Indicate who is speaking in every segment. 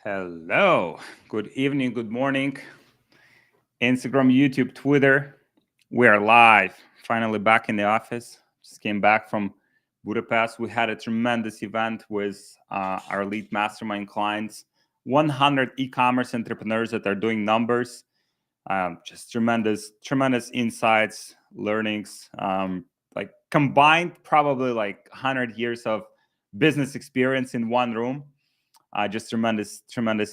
Speaker 1: Hello, good evening, good morning. Instagram, YouTube, Twitter. We are live. Finally back in the office. Just came back from Budapest. We had a tremendous event with our lead mastermind clients, 100 e-commerce entrepreneurs that are doing numbers. Just tremendous insights, learnings. Like combined, probably like 100 years of business experience in one room. Just tremendous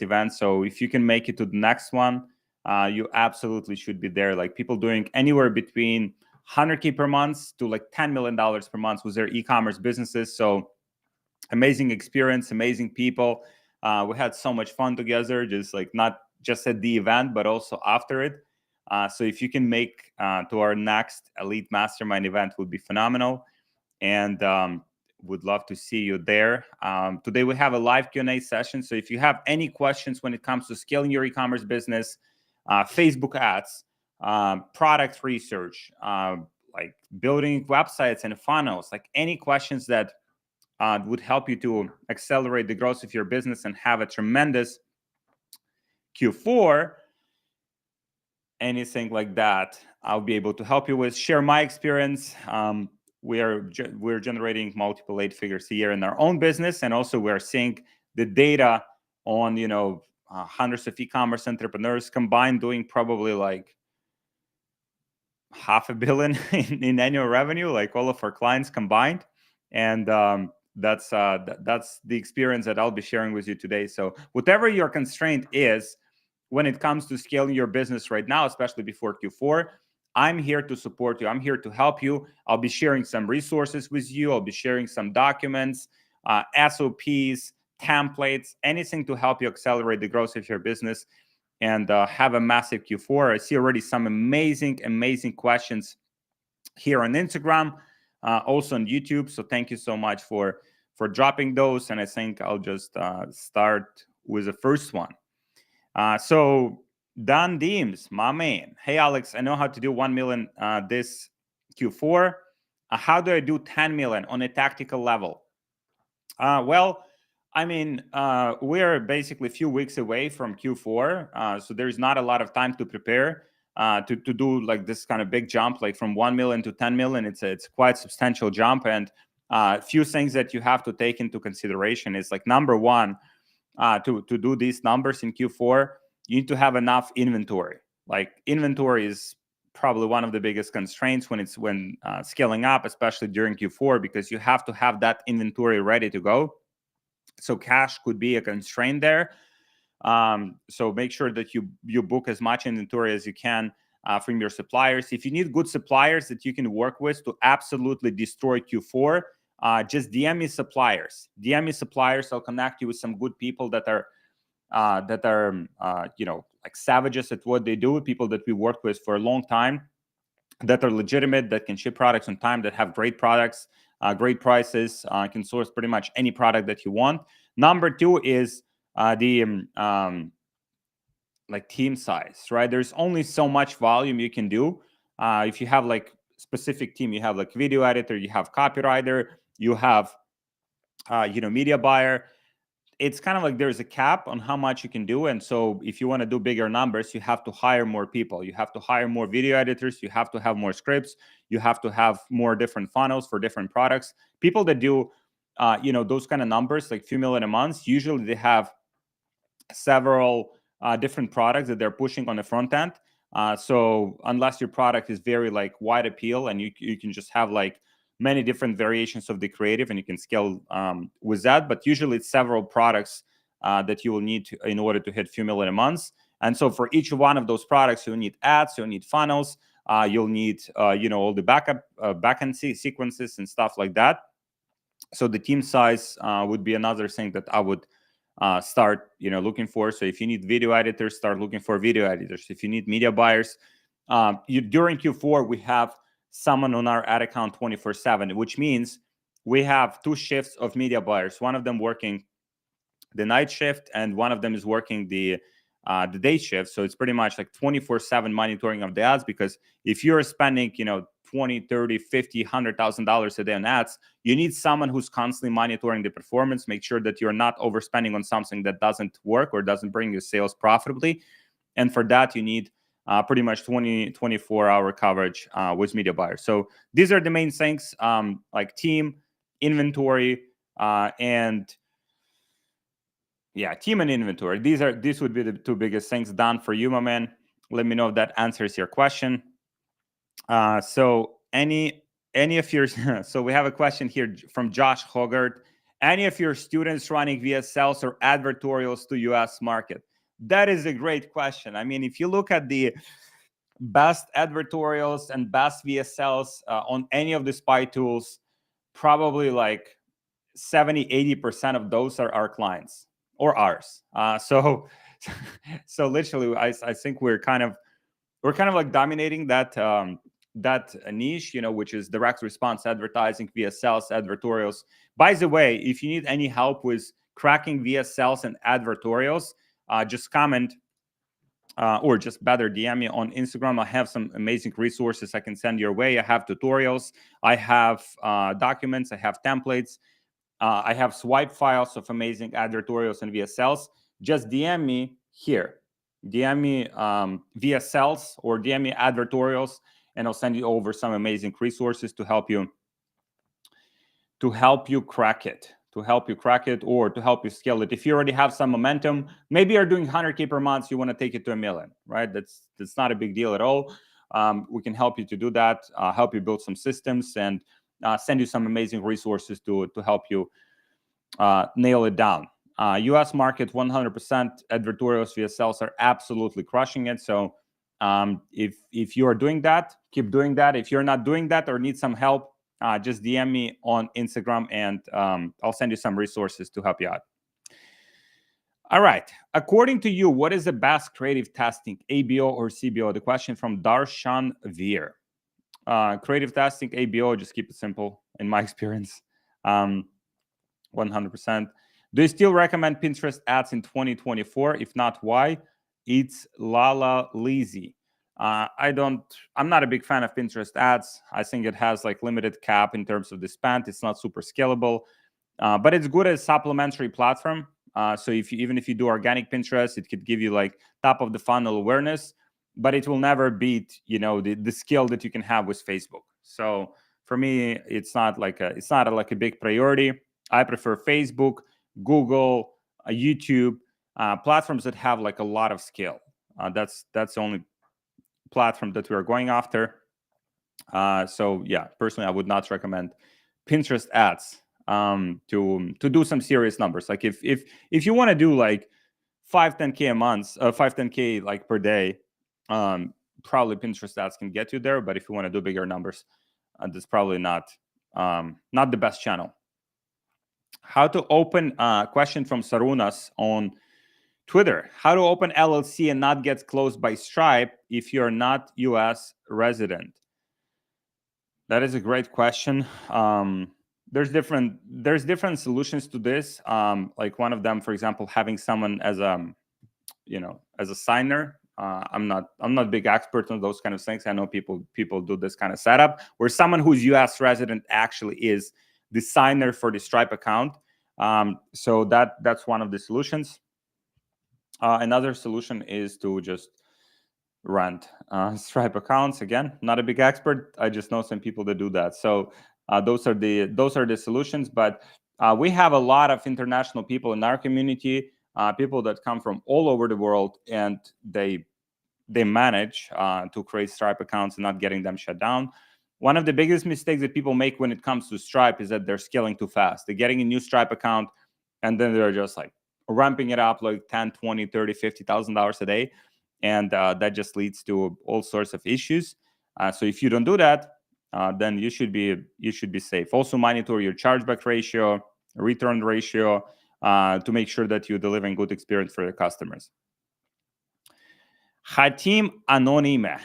Speaker 1: event. So if you can make it to the next one, you absolutely should be there. Like people doing anywhere between 100K per month to like $10 million per month with their e-commerce businesses. So amazing experience, amazing people. We had so much fun together, just like not just at the event, but also after it. So if you can make to our next Elite Mastermind event, would be phenomenal. And would love to see you there. Today we have a live Q&A session. So if you have any questions when it comes to scaling your e-commerce business, Facebook ads, product research, like building websites and funnels, like any questions that would help you to accelerate the growth of your business and have a tremendous Q4, anything like that, I'll be able to help you with. Share my experience. We're generating multiple 8 figures a year in our own business, and also we're seeing the data on hundreds of e-commerce entrepreneurs combined doing probably like $500 million in annual revenue, like all of our clients combined. And that's the experience that I'll be sharing with you today. So whatever your constraint is when it comes to scaling your business right now, especially before Q4, I'm here to support you. I'm here to help you. I'll be sharing some resources with you. I'll be sharing some documents, SOPs, templates, anything to help you accelerate the growth of your business and have a massive Q4. I see already some amazing questions here on Instagram, also on YouTube. So thank you so much for dropping those. And I think I'll just start with the first one. So Don Deems, my man. Hey, Alex, I know how to do 1 million this Q4. How do I do 10 million on a tactical level? Well, I mean, we're basically a few weeks away from Q4. So there's not a lot of time to prepare to do like this kind of big jump, like from 1 million to 10 million. It's quite substantial jump. And a few things that you have to take into consideration is like number one, to do these numbers in Q4, you need to have enough inventory. Like inventory is probably one of the biggest constraints when scaling up, especially during Q4, because you have to have that inventory ready to go. So cash could be a constraint there. So make sure that you book as much inventory as you can from your suppliers. If you need good suppliers that you can work with to absolutely destroy Q4, just DM me suppliers. DM me suppliers. I'll connect you with some good people that are like savages at what they do. People that we worked with for a long time, that are legitimate, that can ship products on time, that have great products, great prices, can source pretty much any product that you want. Number two is like team size, right? There's only so much volume you can do. If you have like specific team, you have like video editor, you have copywriter, you have media buyer. It's kind of like there's a cap on how much you can do. And so if you want to do bigger numbers, you have to hire more people. You have to hire more video editors. You have to have more scripts. You have to have more different funnels for different products. People that do, those kind of numbers, like few million a month, usually they have several different products that they're pushing on the front end. So unless your product is very like wide appeal and you can just have like many different variations of the creative and you can scale with that, but usually it's several products that you will need in order to hit few million a month. And so for each one of those products, you'll need ads, you'll need funnels, you'll need all the backend sequences and stuff like that. So the team size would be another thing that I would start looking for. So if you need video editors, start looking for video editors. If you need media buyers, during Q4 we have someone on our ad account 24/7, which means we have 2 shifts of media buyers. One of them working the night shift, and one of them is working the day shift. So it's pretty much like 24/7 monitoring of the ads. Because if you're spending 20, 30, 50, $100,000 a day on ads, you need someone who's constantly monitoring the performance, make sure that you're not overspending on something that doesn't work or doesn't bring you sales profitably. And for that, you need pretty much 24-hour coverage with media buyers. So these are the main things, like team, inventory, and team and inventory. These would be the two biggest things. Done for you, my man. Let me know if that answers your question. So any of your so we have a question here from Josh Hogarth. Any of your students running VSLs or advertorials to US market? That is a great question. I mean, if you look at the best advertorials and best VSLs on any of the spy tools, probably like 70-80% of those are our clients or ours. So literally, I think we're kind of like dominating that that niche, which is direct response advertising, VSLs, advertorials. By the way, if you need any help with cracking VSLs and advertorials, just comment or just better DM me on Instagram. I have some amazing resources I can send your way. I have tutorials, I have documents, I have templates, I have swipe files of amazing advertorials and VSLs. Just DM me here. DM me VSLs or DM me advertorials, and I'll send you over some amazing resources to help you crack it, or to help you scale it. If you already have some momentum, maybe you're doing 100K per month, you want to take it to $1 million, right? That's not a big deal at all. We can help you to do that, help you build some systems, and send you some amazing resources to help you nail it down. US market, 100% advertorials, VSLs are absolutely crushing it. So if you are doing that, keep doing that. If you're not doing that or need some help, just DM me on Instagram, and I'll send you some resources to help you out. All right. According to you, what is the best creative testing, ABO or CBO? The question from Darshan Veer. Creative testing, ABO, just keep it simple, in my experience. 100%. Do you still recommend Pinterest ads in 2024? If not, why? It's Lala Lazy. I'm not a big fan of Pinterest ads. I think it has like limited cap in terms of the spend. It's not super scalable, but it's good as supplementary platform. So even if you do organic Pinterest, it could give you like top of the funnel awareness, but it will never beat, the skill that you can have with Facebook. So for me, it's not like a big priority. I prefer Facebook, Google, YouTube, platforms that have like a lot of skill. That's the only platform that we are going after. So yeah, personally, I would not recommend Pinterest ads to do some serious numbers. Like if you want to do like 5-10K a month, 5-10K like per day, probably Pinterest ads can get you there. But if you want to do bigger numbers, that's probably not the best channel. How to open, question from Sarunas on Twitter. How to open LLC and not get closed by Stripe if you're not US resident? That is a great question. There's different solutions to this. Like one of them, for example, having someone as a signer. I'm not a big expert on those kind of things. I know people do this kind of setup where someone who's US resident actually is the signer for the Stripe account. So that's one of the solutions. Another solution is to just rent Stripe accounts. Again, not a big expert. I just know some people that do that. So those are the solutions. But we have a lot of international people in our community, people that come from all over the world, and they manage to create Stripe accounts and not getting them shut down. One of the biggest mistakes that people make when it comes to Stripe is that they're scaling too fast. They're getting a new Stripe account, and then they're just like ramping it up like $10, $20, $30, $50,000 a day. And that just leads to all sorts of issues. So if you don't do that, then you should be safe. Also monitor your chargeback ratio, return ratio, to make sure that you're delivering good experience for your customers. Hatim Anonime.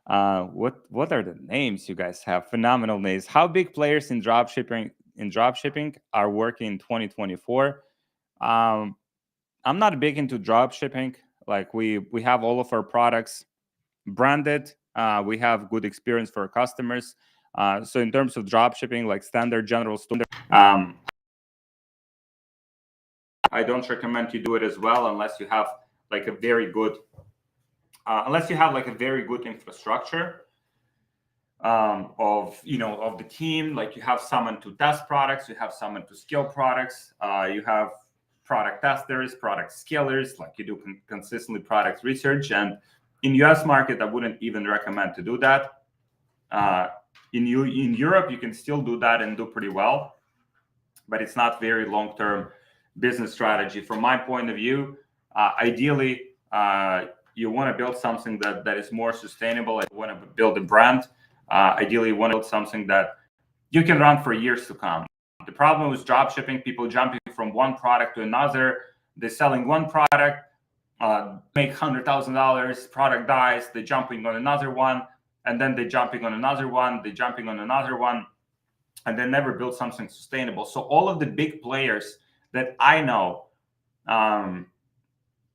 Speaker 1: What are the names you guys have? Phenomenal names. How big players in dropshipping are working in 2024? I'm not big into dropshipping. Like we have all of our products branded We have good experience for our customers. So in terms of drop shipping, like standard general store, I don't recommend you do it as well unless you have like a very good, infrastructure of the team. Like you have someone to test products, you have someone to scale products, you have product testers, product scalers, like you do consistently product research. And in US market, I wouldn't even recommend to do that. In Europe, you can still do that and do pretty well, but it's not very long-term business strategy. From my point of view, ideally, you want to build something that is more sustainable. You want to build a brand. Ideally, you want to build something that you can run for years to come. The problem with drop shipping, people jumping from one product to another, they're selling one product, make $100,000, product dies, they're jumping on another one, and then they're jumping on another one, they're jumping on another one, and they never build something sustainable. So all of the big players that I know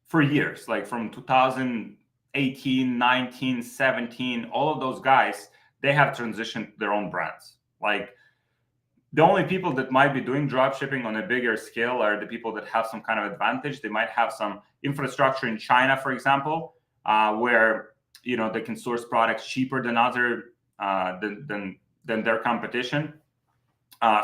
Speaker 1: for years, like from 2018, 19, 17, all of those guys, they have transitioned their own brands. Like the only people that might be doing drop shipping on a bigger scale are the people that have some kind of advantage. They might have some infrastructure in China, for example, where they can source products cheaper than than their competition.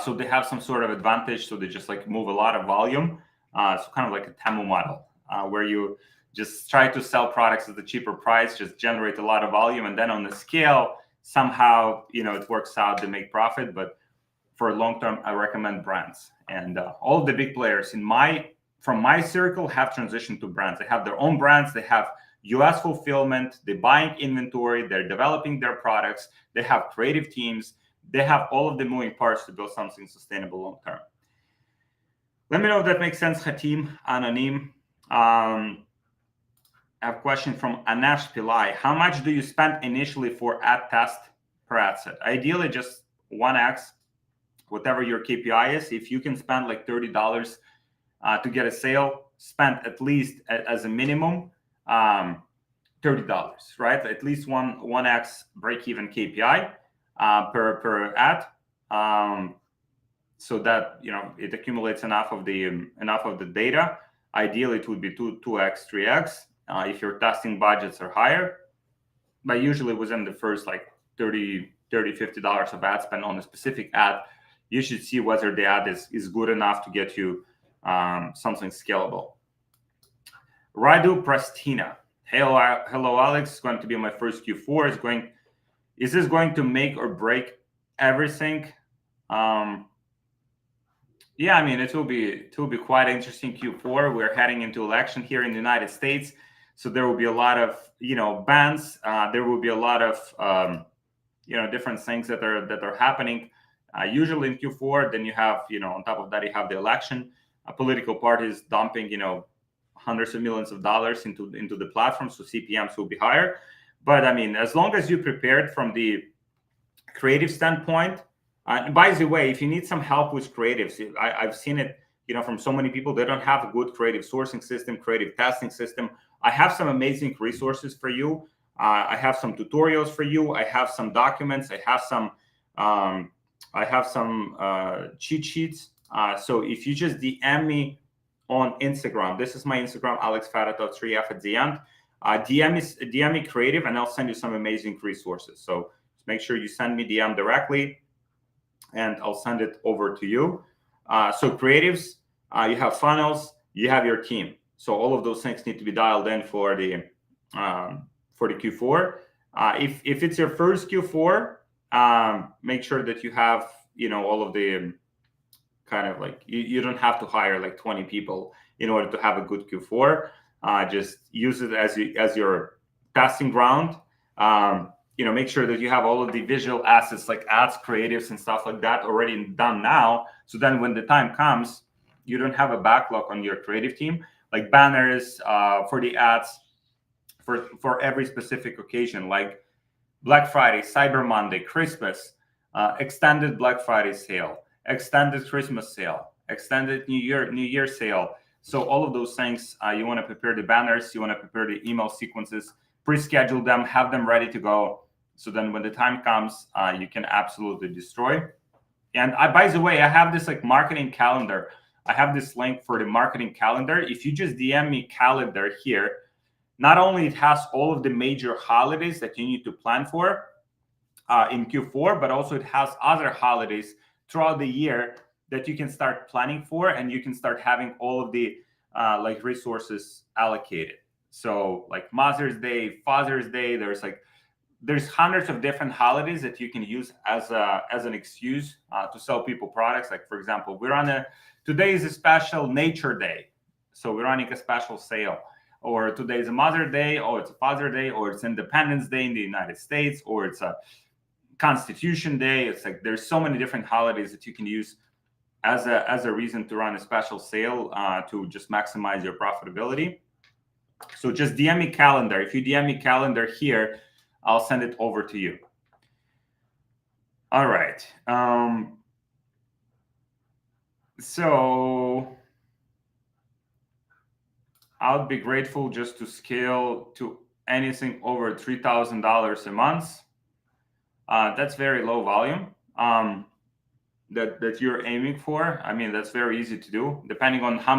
Speaker 1: So they have some sort of advantage. So they just like move a lot of volume. So kind of like a Temu model, where you just try to sell products at a cheaper price, just generate a lot of volume, and then on the scale, somehow it works out to make profit. But for long term, I recommend brands. And all of the big players from my circle have transitioned to brands. They have their own brands. They have US fulfillment. They're buying inventory. They're developing their products. They have creative teams. They have all of the moving parts to build something sustainable long term. Let me know if that makes sense, Hatim, Anonim. I have a question from Anash Pillai. How much do you spend initially for ad test per ad set? Ideally, just 1x, whatever your KPI is. If you can spend like $30 to get a sale, spend at least as a minimum $30, right? At least 1x break-even KPI per ad. So that it accumulates enough of the data. Ideally, it would be 2x, 3x if your testing budgets are higher. But usually within the first like $30, $50 of ad spend on a specific ad, you should see whether the ad is good enough to get you something scalable. Radu Prestina. Hello, Alex. It's going to be my first Q4. Is this going to make or break everything? Yeah, I mean, it will be quite interesting Q4. We're heading into election here in the United States, so there will be a lot of bans. There will be a lot of different things that are happening. Usually in Q4, then you have on top of that you have the election. Political parties dumping hundreds of millions of dollars into the platform, so CPMs will be higher. But I mean, as long as you prepared from the creative standpoint. And by the way, if you need some help with creatives, I've seen it, from so many people. They don't have a good creative sourcing system, creative testing system. I have some amazing resources for you. I have some tutorials for you. I have some documents. I have some cheat sheets. So if you just DM me on Instagram, this is my Instagram, Alex Fedotov, 3F at the end. DM me creative, and I'll send you some amazing resources. So just make sure you send me DM directly, and I'll send it over to you. So creatives, you have funnels, you have your team. So all of those things need to be dialed in for the Q4. If it's your first Q4, make sure that you have all of the kind of like you don't have to hire like 20 people in order to have a good Q4. Just use it as your testing ground. Make sure that you have all of the visual assets like ads, creatives, and stuff like that already done now. So then when the time comes, you don't have a backlog on your creative team, like banners for the ads for every specific occasion, like Black Friday, Cyber Monday, Christmas, extended Black Friday sale, extended Christmas sale, extended New Year sale. So all of those things, you want to prepare the banners, you want to prepare the email sequences pre-schedule them, have them ready to go. So then when the time comes, you can absolutely destroy. And by the way, I have this like marketing calendar. I have this link for the marketing calendar. If you just DM me calendar here, not only it has all of the major holidays that you need to plan for in Q4, but also it has other holidays throughout the year that you can start planning for, and you can start having all of the like resources allocated. So like Mother's Day, Father's Day, there's hundreds of different holidays that you can use as an excuse to sell people products. Like for example, today is a special Nature Day, so we're running a special sale. Or today is a Mother Day, or it's a Father Day, or it's Independence Day in the United States, or it's a Constitution Day. It's like there's so many different holidays that you can use as a reason to run a special sale to just maximize your profitability. So just DM me calendar. If you DM me calendar here, I'll send it over to you. All right. So I would be grateful just to scale to anything over $3,000 a month. That's very low volume that you're aiming for. I mean, that's very easy to do, depending on how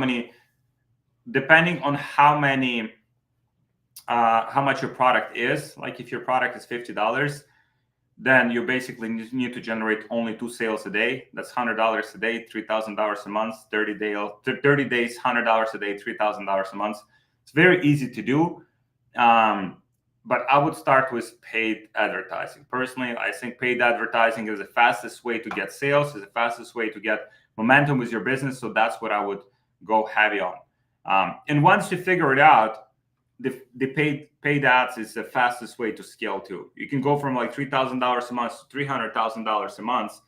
Speaker 1: much your product is. Like if your product is $50, then you basically need to generate only 2 sales a day. That's $100 a day, $3,000 a month, 30 days, $100 a day, $3,000 a month. It's very easy to do. But I would start with paid advertising. Personally, I think paid advertising is the fastest way to get sales, is the fastest way to get momentum with your business. So that's what I would go heavy on. And once you figure it out, the paid ads is the fastest way to scale too. You can go from like $3,000 a month to $300,000 a month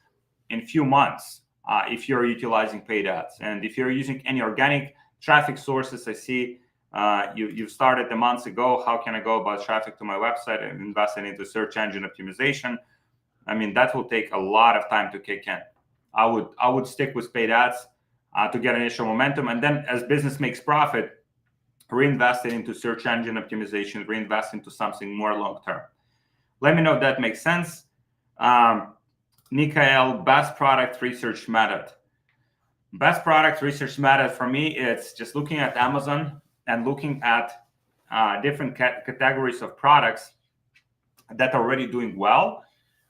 Speaker 1: in a few months if you're utilizing paid ads. And if you're using any organic traffic sources, I see you've started a month ago. How can I go about traffic to my website and investing into search engine optimization? I mean, that will take a lot of time to kick in. I would stick with paid ads to get initial momentum, and then as business makes profit, reinvest it into search engine optimization, reinvest into something more long term. Let me know if that makes sense. Nikhail, best product research method. Best product research method for me, it's just looking at Amazon and looking at different categories of products that are already doing well,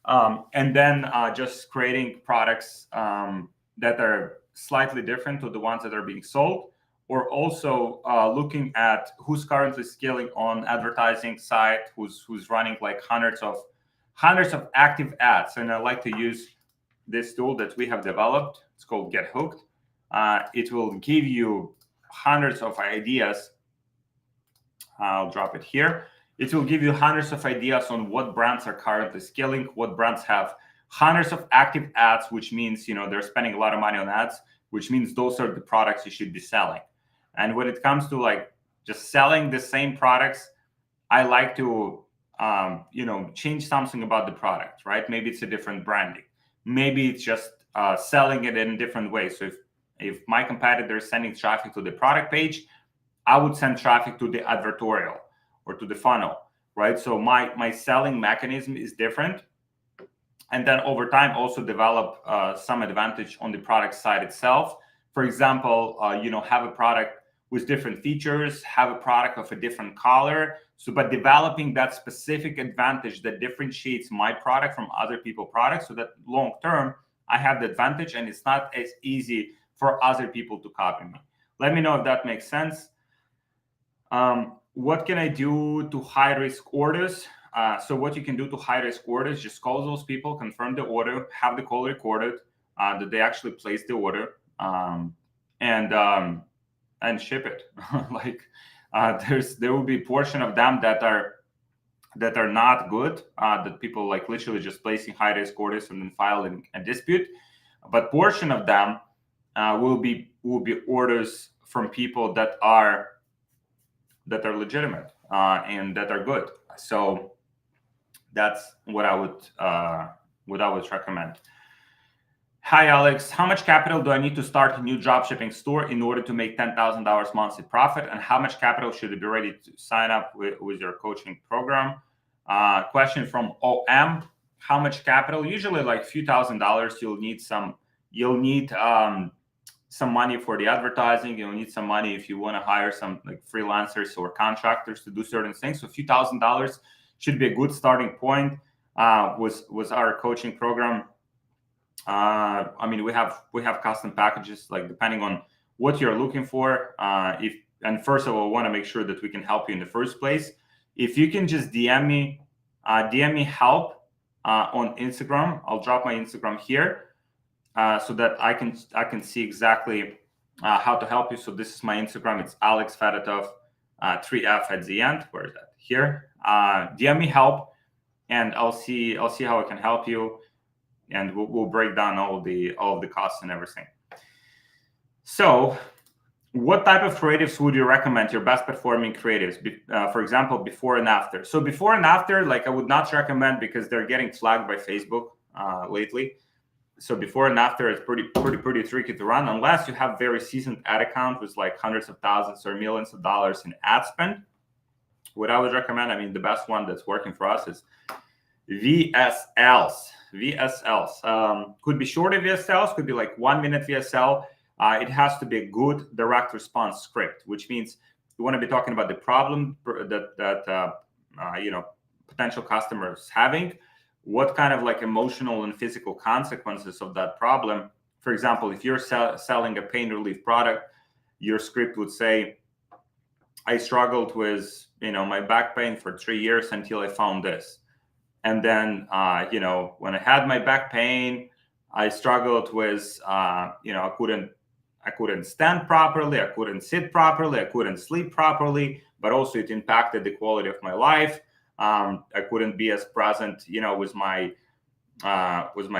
Speaker 1: and then just creating products that are slightly different to the ones that are being sold, or also looking at who's currently scaling on advertising site, who's running like hundreds of active ads. And I like to use this tool that we have developed. It's called Get Hooked. It will give you hundreds of ideas. I'll drop it here. It will give you hundreds of ideas on what brands are currently scaling, what brands have hundreds of active ads, which means they're spending a lot of money on ads, which means those are the products you should be selling. And when it comes to like just selling the same products, I like to change something about the product, right? Maybe it's a different branding. Maybe it's just selling it in a different way. So if my competitor is sending traffic to the product page, I would send traffic to the advertorial or to the funnel, right? So my selling mechanism is different. And then over time, also develop some advantage on the product side itself. For example, have a product with different features, have a product of a different color. So by developing that specific advantage that differentiates my product from other people's products, so that long term, I have the advantage and it's not as easy for other people to copy me. Let me know if that makes sense. What can I do to high risk orders? So what you can do to high risk orders, just call those people, confirm the order, have the call recorded, that they actually placed the order, and ship it. There will be a portion of them that are not good, that people like literally just placing high risk orders and then filing a dispute. But portion of them will be orders from people that are legitimate and that are good. So that's what I would recommend. Hi, Alex. How much capital do I need to start a new dropshipping store in order to make $10,000 monthly profit? And how much capital should I be ready to sign up with your coaching program? Question from OM. How much capital? Usually like a few $1,000s. You'll need some money for the advertising. You'll need some money if you want to hire some like freelancers or contractors to do certain things. So a few $1,000s should be a good starting point. Was our coaching program. I mean, we have custom packages, like depending on what you're looking for. And first of all, I want to make sure that we can help you in the first place. If you can just DM me help on Instagram. I'll drop my Instagram here so that I can see exactly how to help you. So this is my Instagram. It's Alex Fedotov, 3F at the end. Where is that? Here. DM me help, and I'll see how I can help you. And we'll break down all of the costs and everything. So, what type of creatives would you recommend, your best performing creatives? For example, before and after. So before and after, like I would not recommend because they're getting flagged by Facebook lately. So before and after is pretty tricky to run unless you have very seasoned ad account with like hundreds of thousands or millions of dollars in ad spend. What I would recommend, I mean, the best one that's working for us is VSLs. Could be shorter VSLs, could be like 1 minute VSL. It has to be a good direct response script, which means you want to be talking about the problem that potential customers having, what kind of like emotional and physical consequences of that problem. For example, if you're selling a pain relief product, your script would say, I struggled with my back pain for 3 years until I found this. And then, when I had my back pain, I struggled with, I couldn't stand properly, I couldn't sit properly, I couldn't sleep properly, but also it impacted the quality of my life. I couldn't be as present, with my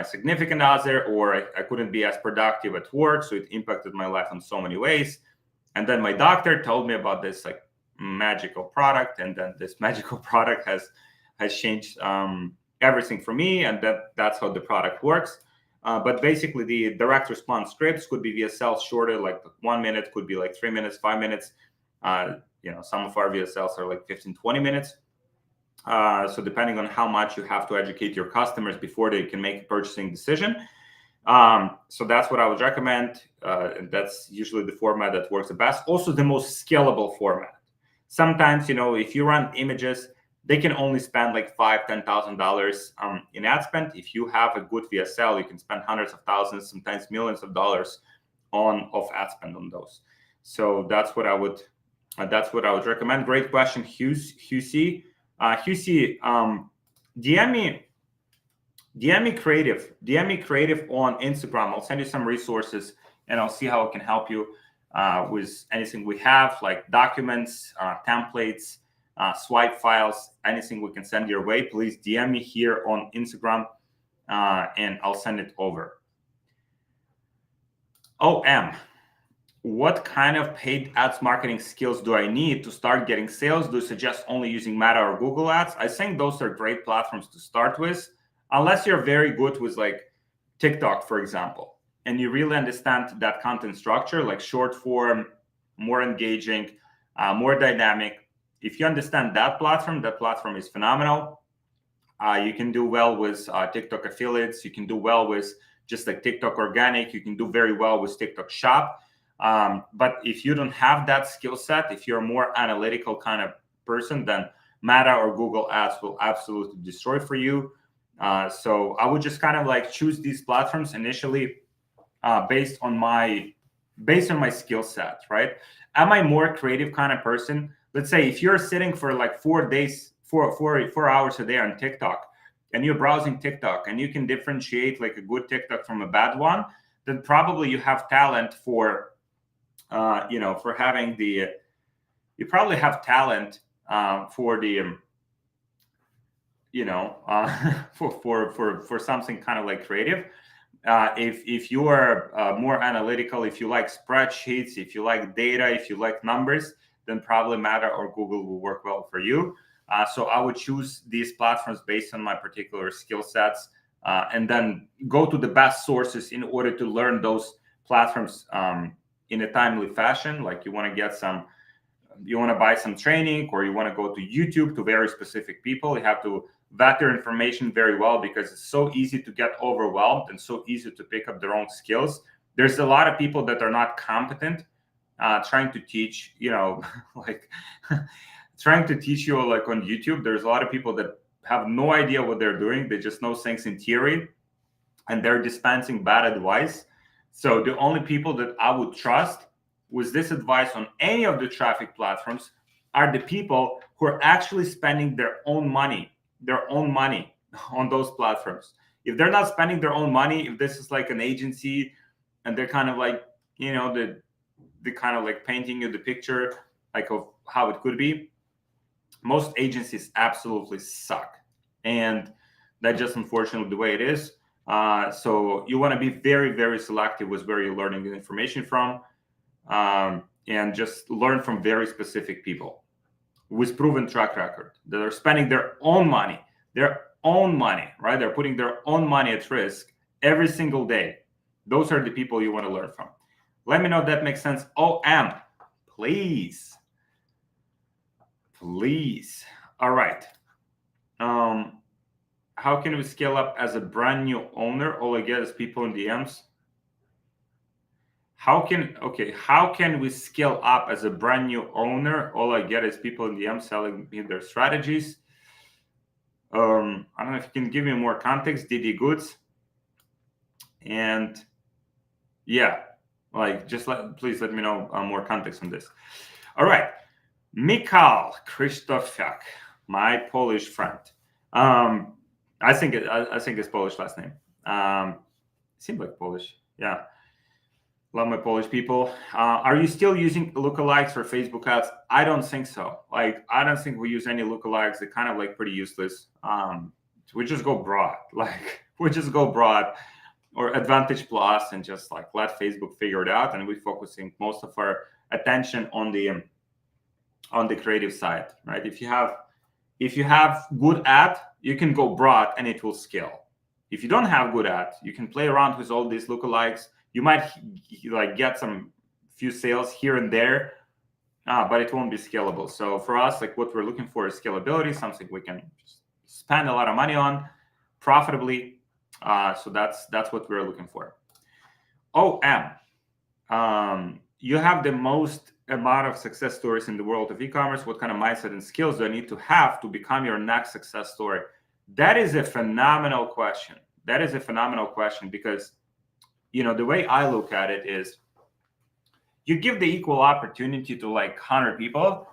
Speaker 1: significant other, or I couldn't be as productive at work. So it impacted my life in so many ways. And then my doctor told me about this like magical product, and then this magical product has changed everything for me, and that's how the product works. But basically, the direct response scripts could be VSLs shorter, like 1 minute, could be like 3 minutes, 5 minutes. Some of our VSLs are like 15, 20 minutes. So depending on how much you have to educate your customers before they can make a purchasing decision. So that's what I would recommend. And that's usually the format that works the best. Also, the most scalable format. Sometimes, if you run images, they can only spend like $5,000, $10,000 in ad spend. If you have a good VSL, you can spend hundreds of thousands, sometimes millions of dollars of ad spend on those. So that's what I would recommend. Great question, Husey. DM me creative on Instagram. I'll send you some resources, and I'll see how I can help you with anything we have, like documents, templates, swipe files, anything we can send your way. Please DM me here on Instagram, and I'll send it over. OM, what kind of paid ads marketing skills do I need to start getting sales? Do you suggest only using Meta or Google Ads? I think those are great platforms to start with, unless you're very good with like TikTok, for example, and you really understand that content structure, like short form, more engaging, more dynamic. If you understand that platform is phenomenal. You can do well with TikTok affiliates. You can do well with just like TikTok organic. You can do very well with TikTok shop. But if you don't have that skill set, if you're a more analytical kind of person, then Meta or Google Ads will absolutely destroy for you. So I would just kind of like choose these platforms initially based on my skill set, right? Am I more creative kind of person? Let's say if you're sitting for like 4 hours a day on TikTok, and you're browsing TikTok, and you can differentiate like a good TikTok from a bad one, then probably you have talent for, for having the. You probably have talent for the, for something kind of like creative. If you are more analytical, if you like spreadsheets, if you like data, if you like numbers, then probably Meta or Google will work well for you. So I would choose these platforms based on my particular skill sets and then go to the best sources in order to learn those platforms in a timely fashion. Like you want to buy some training, or you want to go to YouTube to very specific people. You have to vet your information very well, because it's so easy to get overwhelmed and so easy to pick up the wrong skills. There's a lot of people that are not competent trying to teach, like trying to teach you like on YouTube. There's a lot of people that have no idea what they're doing. They just know things in theory, and they're dispensing bad advice. So the only people that I would trust with this advice on any of the traffic platforms are the people who are actually spending their own money on those platforms. If they're not spending their own money, if this is like an agency and they're kind of like, they kind of like painting you the picture like of how it could be, most agencies absolutely suck. And that's just unfortunately the way it is. So you want to be very, very selective with where you're learning the information from, and just learn from very specific people with proven track record that are spending their own money, right? They're putting their own money at risk every single day. Those are the people you want to learn from. Let me know if that makes sense. OM, please. All right. How can we scale up as a brand new owner? All I get is people in DMs. How can we scale up as a brand new owner? All I get is people in DMs selling me their strategies. I don't know if you can give me more context, DD Goods. And yeah, like please let me know more context on this. All right. Michal Krzysztofiak, my Polish friend. I think it's Polish last name. Seems like Polish. Yeah. Love my Polish people. Are you still using lookalikes for Facebook ads? I don't think so. Like, I don't think we use any lookalikes. They're kind of like pretty useless. We just go broad. Or Advantage Plus, and just like let Facebook figure it out. And we're focusing most of our attention on the creative side, right? If you have good ad, you can go broad and it will scale. If you don't have good ad, you can play around with all these lookalikes. You might like get some few sales here and there, but it won't be scalable. So for us, like what we're looking for is scalability, something we can spend a lot of money on profitably. So that's what we're looking for. OM, you have the most amount of success stories in the world of e-commerce. What kind of mindset and skills do I need to have to become your next success story? That is a phenomenal question. Because the way I look at it is, you give the equal opportunity to like 100 people,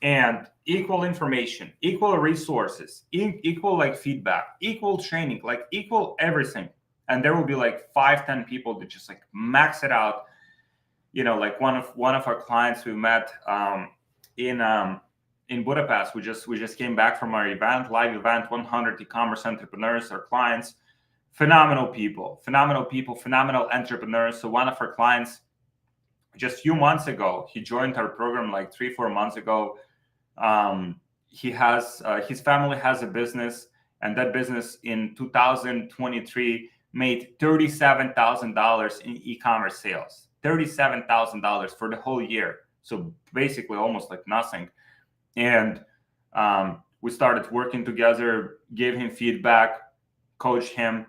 Speaker 1: and equal information, equal resources, equal like feedback, equal training, like equal everything. And there will be like 5-10 people that just like max it out. Like one of our clients we met in Budapest. We just came back from our live event, 100 e-commerce entrepreneurs, our clients. Phenomenal people, phenomenal entrepreneurs. So one of our clients, just a few months ago, he joined our program like 3-4 months ago. He has his family has a business, and that business in 2023 made $37,000 in e-commerce sales. $37,000 for the whole year. So basically almost like nothing. And we started working together, gave him feedback, coached him.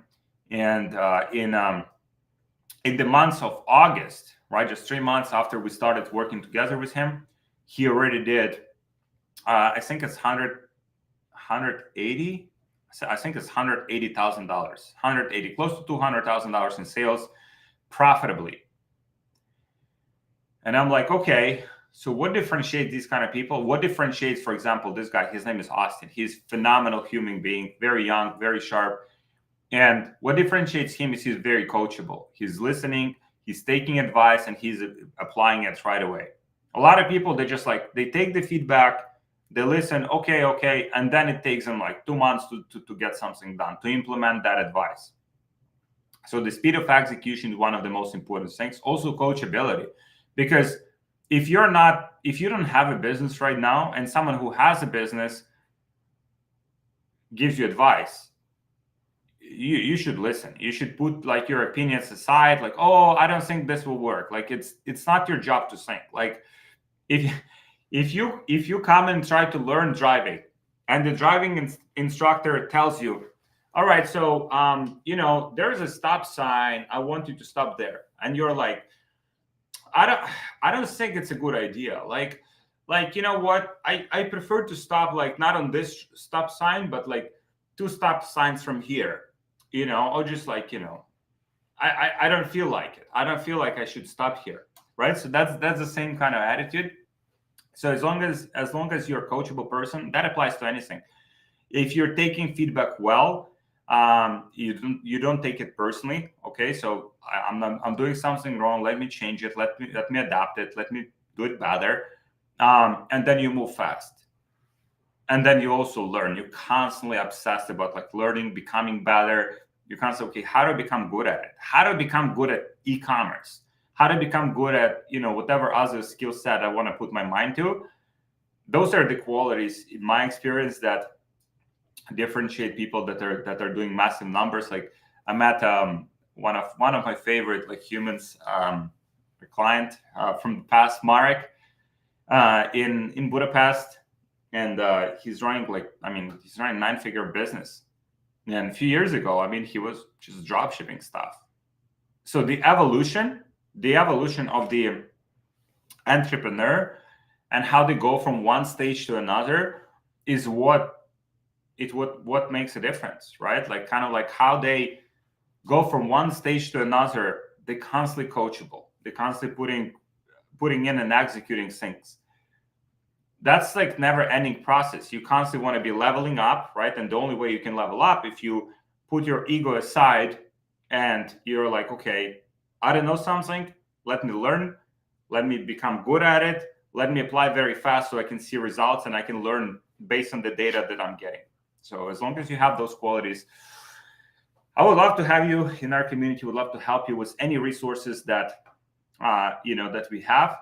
Speaker 1: And in the months of August, right, just 3 months after we started working together with him, he already did, I think it's 180. I think it's $180,000, 180, close to $200,000 in sales profitably. And I'm like, okay, so what differentiates these kind of people? What differentiates, for example, this guy? His name is Austin. He's a phenomenal human being, very young, very sharp. And what differentiates him is he's very coachable. He's listening, he's taking advice, and he's applying it right away. A lot of people, they take the feedback, they listen, okay, and then it takes them like 2 months to get something done, to implement that advice. So the speed of execution is one of the most important things. Also coachability, because if you don't have a business right now, and someone who has a business gives you advice, you should listen. You should put like your opinions aside. Like, oh, I don't think this will work. Like, it's not your job to think. Like, if if you come and try to learn driving, and the driving instructor tells you, all right, so there's a stop sign. I want you to stop there, and you're like, I don't think it's a good idea. Like you know what? I prefer to stop like not on this stop sign, but like two stop signs from here. Or just like I don't feel like it. I don't feel like I should stop here, right? So that's the same kind of attitude. So as long as you're a coachable person, that applies to anything. If you're taking feedback well, you don't take it personally. Okay, so I'm doing something wrong. Let me change it. Let me adapt it. Let me do it better. And then you move fast. And then you also learn. You're constantly obsessed about like learning, becoming better. You're constantly, okay, how do I become good at it? How do I become good at e-commerce? How do I become good at whatever other skill set I want to put my mind to? Those are the qualities, in my experience, that differentiate people that are doing massive numbers. Like I met one of my favorite like humans, a client from the past, Marek, in Budapest, and he's running he's running 9-figure business. And a few years ago, he was just drop shipping stuff. So the evolution of the entrepreneur and how they go from one stage to another is what makes a difference, right? Like kind of like how they go from one stage to another. They're constantly coachable. They're constantly putting in and executing things. That's like never ending process. You constantly want to be leveling up, right? And the only way you can level up if you put your ego aside and you're like, okay, I don't know something. Let me learn. Let me become good at it. Let me apply very fast so I can see results and I can learn based on the data that I'm getting. So as long as you have those qualities, I would love to have you in our community. Would love to help you with any resources that that we have.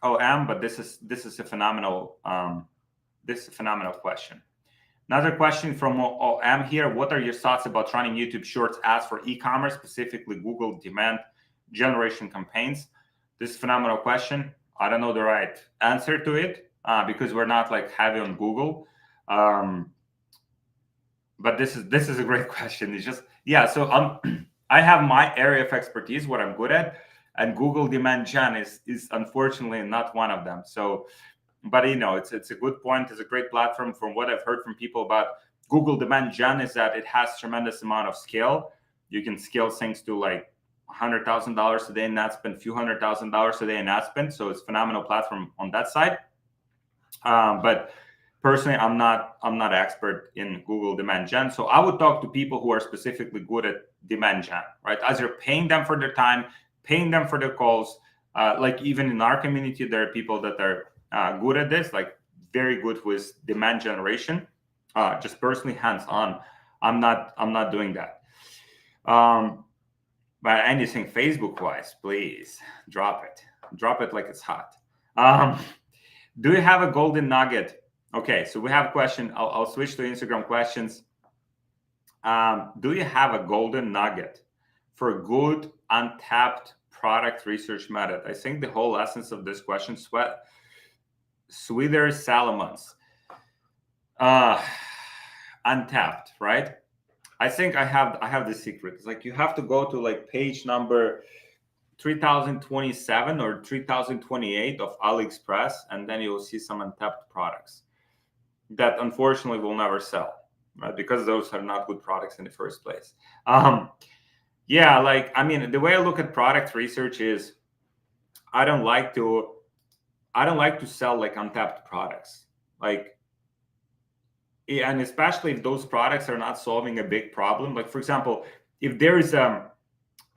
Speaker 1: But this is a phenomenal question. Another question from OM here: what are your thoughts about running YouTube Shorts ads for e-commerce, specifically Google demand generation campaigns? This is a phenomenal question. I don't know the right answer to it because we're not like heavy on Google. But this is a great question. It's just So I have my area of expertise, what I'm good at, and Google demand gen is unfortunately not one of them. So, but it's a good point. It's a great platform. From what I've heard from people about Google demand gen is that it has tremendous amount of scale. You can scale things to like $100,000 a day in ad spend, few $100,000 a day in ad spend. So it's a phenomenal platform on that side. But personally, I'm not expert in Google demand gen. So I would talk to people who are specifically good at demand gen, right? As you're paying them for their time, paying them for their calls. Like even in our community, there are people that are good at this, like very good with demand generation. Just personally, hands-on, I'm not doing that. But anything Facebook-wise, please drop it like it's hot. Do you have a golden nugget? Okay, so we have a question. I'll switch to Instagram questions. Do you have a golden nugget for a good untapped product research method? I think the whole essence of this question, Sweeter Salomons. Untapped, right? I think I have the secret. It's like you have to go to like page number 3027 or 3028 of AliExpress, and then you'll see some untapped products that unfortunately will never sell, right? Because those are not good products in the first place. The way I look at product research is I don't like to sell like untapped products. And especially if those products are not solving a big problem. Like, for example, if there is a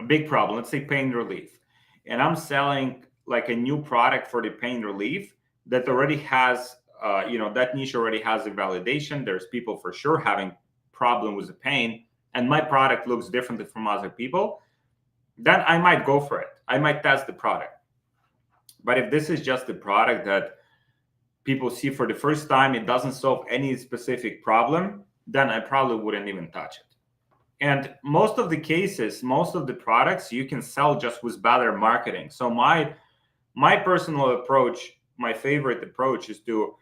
Speaker 1: big problem, let's say pain relief, and I'm selling like a new product for the pain relief that already has, that niche already has a validation. There's people for sure having problem with the pain, and my product looks different from other people, then I might go for it. I might test the product. But if this is just a product that people see for the first time, it doesn't solve any specific problem, then I probably wouldn't even touch it. And most of the cases, most of the products you can sell just with better marketing. So my personal approach, my favorite approach, is to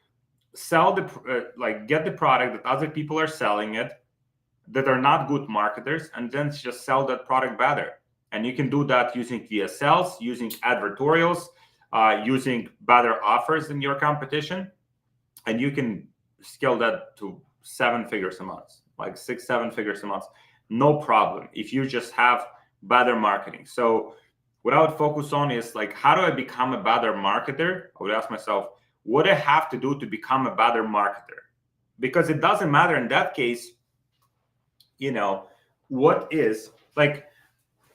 Speaker 1: sell get the product that other people are selling it, that are not good marketers, and then just sell that product better. And you can do that using VSLs, using advertorials, using better offers than your competition, and you can scale that to 7 figures a month, like 6-7 figures a month, no problem, if you just have better marketing. So what I would focus on is like, how do I become a better marketer? I would ask myself, what do I have to do to become a better marketer? Because it doesn't matter in that case, what is, like,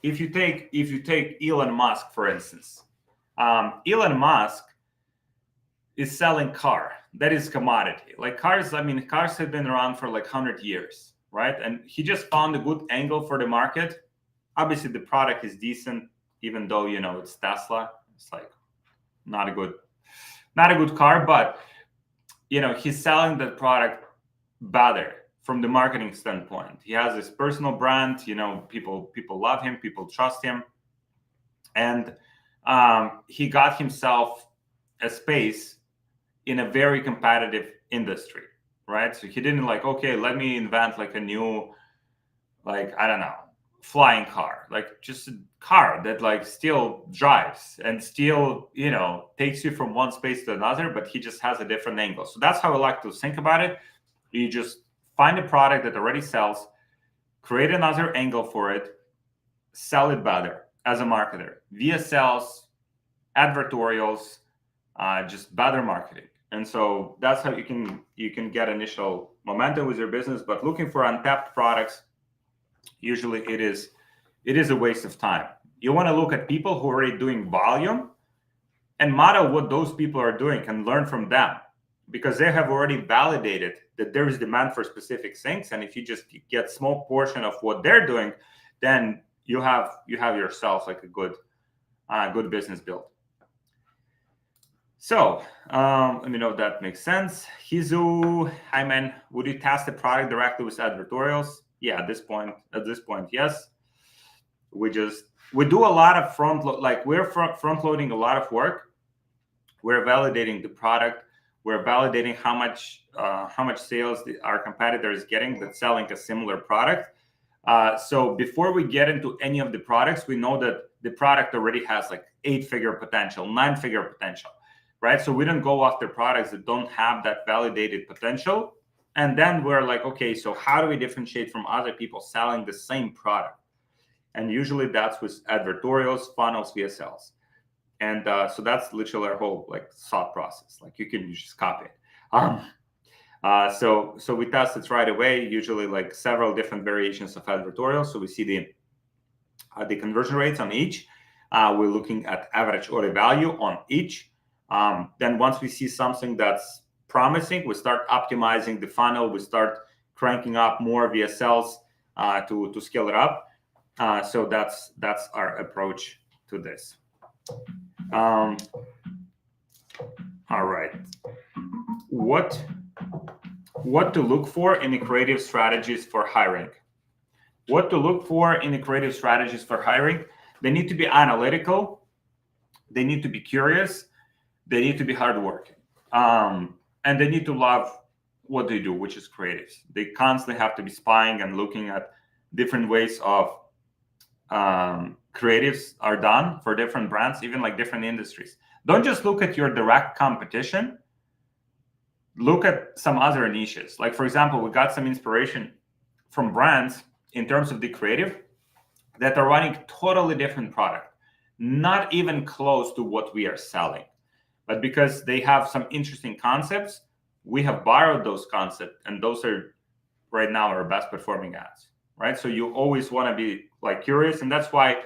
Speaker 1: if you take Elon Musk, for instance. Elon Musk is selling car. That is commodity. Like cars have been around for like 100 years, right? And he just found a good angle for the market. Obviously the product is decent, even though it's Tesla. It's like not a good car, but he's selling that product better from the marketing standpoint. He has this personal brand, people love him, people trust him, and he got himself a space in a very competitive industry, right? So he didn't okay, let me invent like a new, I don't know, flying car, like just a car that still drives and still takes you from one space to another, but he just has a different angle. So that's how I like to think about it. You just find a product that already sells, create another angle for it, sell it better as a marketer via sales, advertorials, just better marketing. And so that's how you can get initial momentum with your business. But looking for untapped products, usually it is a waste of time. You want to look at people who are already doing volume and model what those people are doing and learn from them, because they have already validated that there is demand for specific things. And if you just get small portion of what they're doing, then you have yourself like a good business built. So let me know if that makes sense. Hizu, hi man, would you test the product directly with advertorials? Yeah, at this point, yes. We do a lot of we're front loading a lot of work. We're validating the product. We're validating how much sales our competitor is getting that's selling a similar product. So before we get into any of the products, we know that the product already has like 8-figure potential, 9-figure potential, right? So we don't go after products that don't have that validated potential. And then we're like, okay, so how do we differentiate from other people selling the same product? And usually that's with advertorials, funnels, VSLs. And so that's literally our whole thought process. You can just copy it. So we test it right away, usually several different variations of advertorials. So we see the conversion rates on each. We're looking at average order value on each. Then once we see something that's promising, we start optimizing the funnel. We start cranking up more VSLs to scale it up. So that's our approach to this. All right. What to look for in the creative strategies for hiring? What to look for in the creative strategies for hiring? They need to be analytical. They need to be curious. They need to be hardworking. And they need to love what they do, which is creatives. They constantly have to be spying and looking at different ways of creatives are done for different brands, even different industries. Don't just look at your direct competition. Look at some other niches. For example, we got some inspiration from brands in terms of the creative that are running totally different product, not even close to what we are selling. But because they have some interesting concepts, we have borrowed those concepts, and those are right now our best performing ads, right? So you always want to be curious, and that's why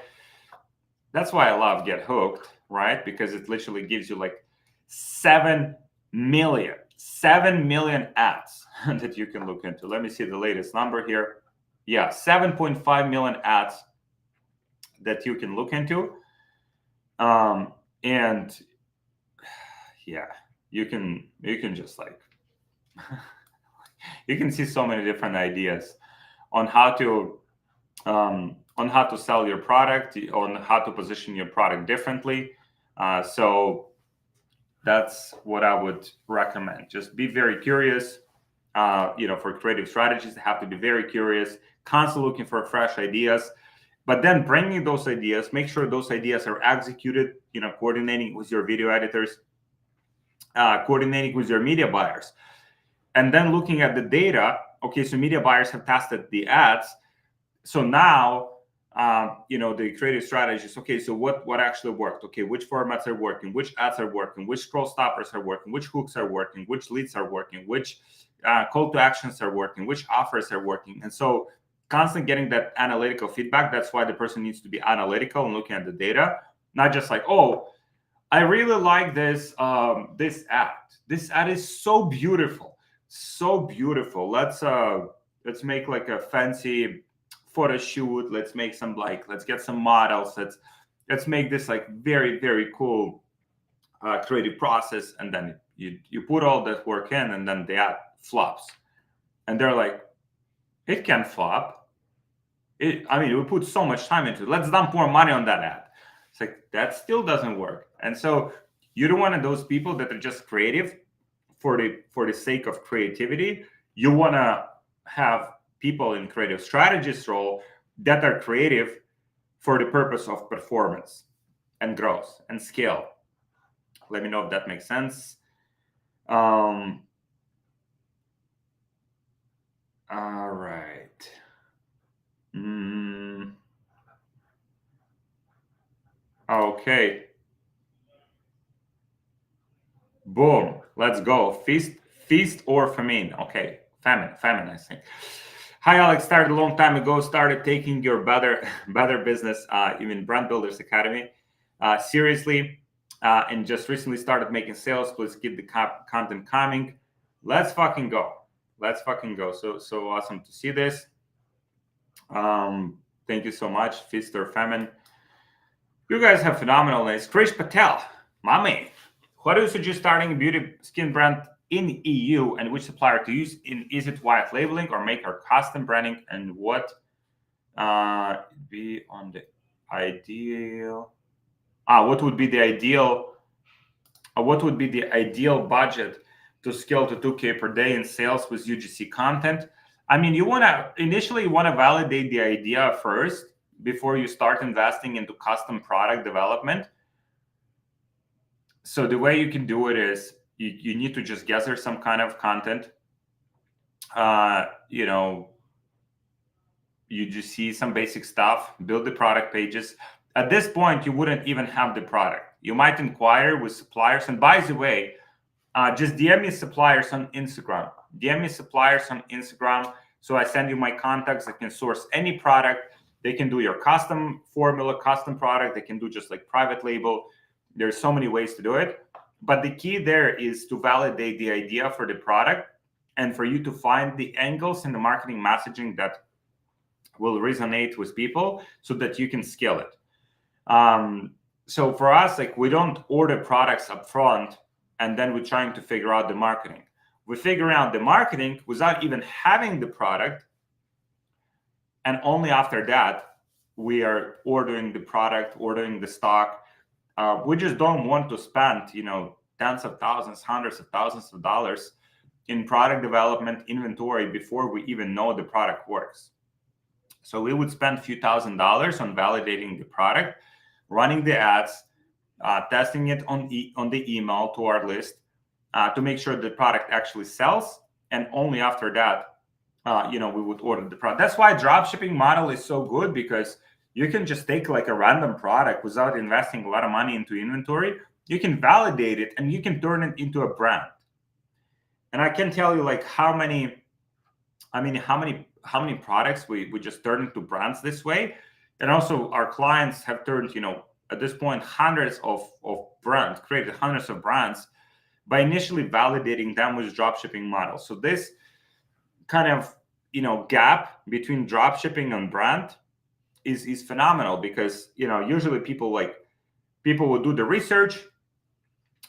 Speaker 1: I love Get Hooked, right? Because it literally gives you 7 million ads that you can look into. Let me see the latest number here. Yeah, 7.5 million ads that you can look into. And yeah, you can just you can see so many different ideas on how to on how to sell your product, on how to position your product differently. So that's what I would recommend. Just be very curious. For creative strategies, they have to be very curious, constantly looking for fresh ideas, but then bringing those ideas, make sure those ideas are executed, coordinating with your video editors, coordinating with your media buyers, and then looking at the data. Okay, so media buyers have tested the ads. So now, the creative strategies. Okay, so what actually worked? Okay, which formats are working? Which ads are working? Which scroll stoppers are working? Which hooks are working? Which leads are working? Which call to actions are working? Which offers are working? And so, constantly getting that analytical feedback. That's why the person needs to be analytical and looking at the data, not just like, oh, I really like this this ad. This ad is so beautiful, so beautiful. Let's make like a fancy photo shoot. Let's make some let's get some models. Let's make this like very, very cool creative process. And then you put all that work in, and then the ad flops. And they're like, it can flop. We put so much time into it. Let's dump more money on that ad. It's like, that still doesn't work. And so you're one of those people that are just creative for the sake of creativity. You want to have people in creative strategist role that are creative for the purpose of performance and growth and scale. Let me know if that makes sense. All right. Okay. Boom. Let's go. Feast or famine. Okay. Famine, I think. Hi, Alex. Started a long time ago. Started taking your better business, even Brand Builders Academy, seriously, and just recently started making sales. Please keep the content coming. Let's fucking go. So awesome to see this. Thank you so much, Feast or Famine. You guys have phenomenal names. Krish Patel, my man. What do you suggest starting a beauty skin brand in EU, and which supplier to use? Is it white labeling or make our custom branding? And what be on the ideal? What would be the ideal? What would be the ideal budget to scale to 2K per day in sales with UGC content? You want to initially validate the idea first before you start investing into custom product development. So the way you can do it is you need to just gather some kind of content. You just see some basic stuff, build the product pages. At this point, you wouldn't even have the product. You might inquire with suppliers. And by the way, just DM me suppliers on Instagram. So I send you my contacts. I can source any product. They can do your custom formula, custom product. They can do just like private label. There's so many ways to do it. But the key there is to validate the idea for the product and for you to find the angles in the marketing messaging that will resonate with people so that you can scale it. So for us, we don't order products up front and then we're trying to figure out the marketing. We figure out the marketing without even having the product. And only after that, we are ordering the product, ordering the stock. We just don't want to spend, tens of thousands, hundreds of thousands of dollars in product development inventory before we even know the product works. So we would spend a few $1,000s on validating the product, running the ads, testing it on the email to our list to make sure the product actually sells. And only after that, we would order the product. That's why dropshipping model is so good, because you can just take a random product without investing a lot of money into inventory. You can validate it and you can turn it into a brand. And I can tell you how many products we just turned into brands this way. And also our clients have turned, at this point, hundreds of brands, created hundreds of brands by initially validating them with dropshipping models. So this kind of, gap between dropshipping and brand is phenomenal, because, usually people will do the research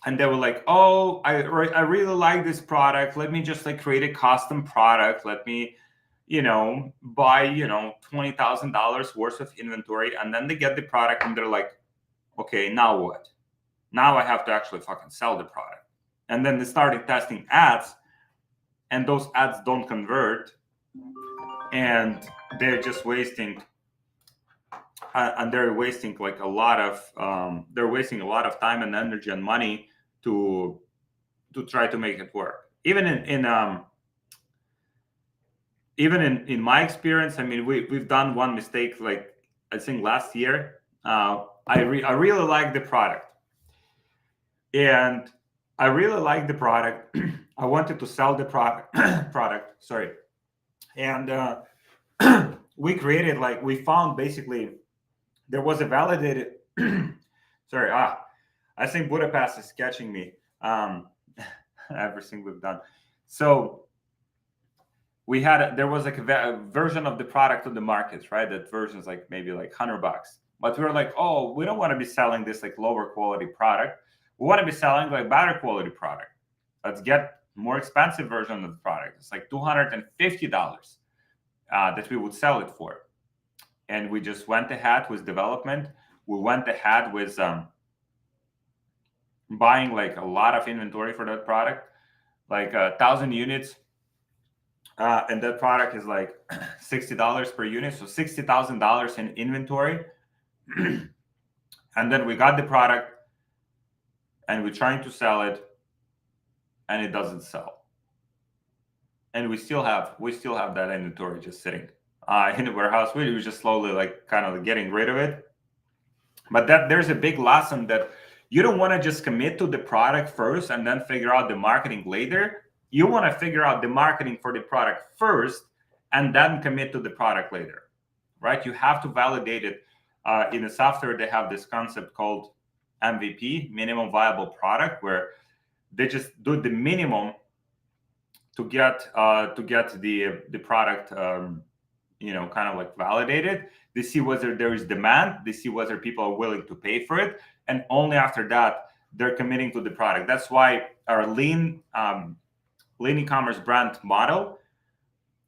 Speaker 1: and they were like, oh, I really like this product. Let me just create a custom product. Let me, buy, $20,000 worth of inventory, and then they get the product and they're like, okay, now what? Now I have to actually fucking sell the product. And then they started testing ads, and those ads don't convert, and they're just wasting they're wasting like a lot of they're wasting a lot of time and energy and money to try to make it work. Even in my experience, I mean, we've done one mistake, like I think last year. I really like the product, and I really like the product. I wanted to sell the product, sorry. And we found basically there was a validated sorry, I think Budapest is catching me. Everything we've done. So there was like a version of the product on the market, right? That version is like maybe like $100, but we were like, oh, we don't want to be selling this like lower quality product. We want to be selling like better quality product. Let's get more expensive version of the product. It's like $250 that we would sell it for. And we just went ahead with development. We went ahead with buying like a lot of inventory for that product, like 1,000 units. And that product is like $60 per unit, so $60,000 in inventory. And then we got the product, and we're trying to sell it, and it doesn't sell. And we still have that inventory just sitting in the warehouse. We were just slowly like kind of getting rid of it. But there's a big lesson that you don't want to just commit to the product first and then figure out the marketing later. You want to figure out the marketing for the product first and then commit to the product later, right? You have to validate it. In the software, they have this concept called MVP, minimum viable product, where they just do the minimum to get the product, kind of like validated. They see whether there is demand. They see whether people are willing to pay for it, and only after that they're committing to the product. That's why our lean e-commerce brand model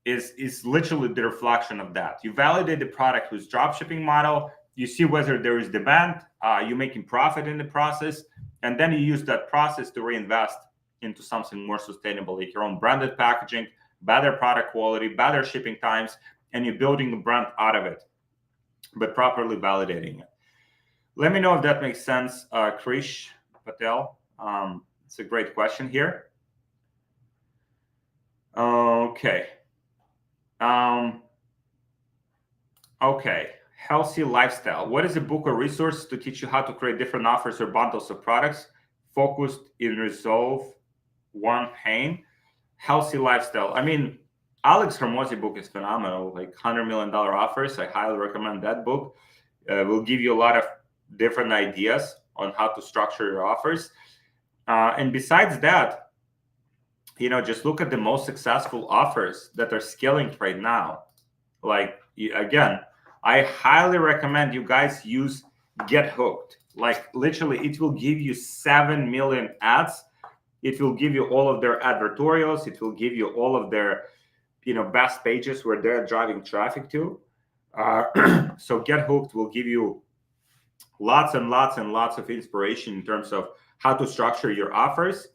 Speaker 1: is literally the reflection of that. You validate the product with dropshipping model. You see whether there is demand. You're making profit in the process, and then you use that process to reinvest into something more sustainable, like your own branded packaging, better product quality, better shipping times, and you're building a brand out of it, but properly validating it. Let me know if that makes sense, Krish Patel. It's a great question here. Okay. Okay. Healthy lifestyle. What is a book or resource to teach you how to create different offers or bundles of products focused in resolve one pain? Healthy lifestyle. I mean, Alex Hormozi book is phenomenal, like $100 million offers. I highly recommend that book. Will give you a lot of different ideas on how to structure your offers. And besides that, just look at the most successful offers that are scaling right now. Like, again, I highly recommend you guys use Get Hooked. Like, literally, it will give you 7 million ads. It will give you all of their advertorials. It will give you all of their, best pages where they're driving traffic to. So Get Hooked will give you lots and lots and lots of inspiration in terms of how to structure your offers.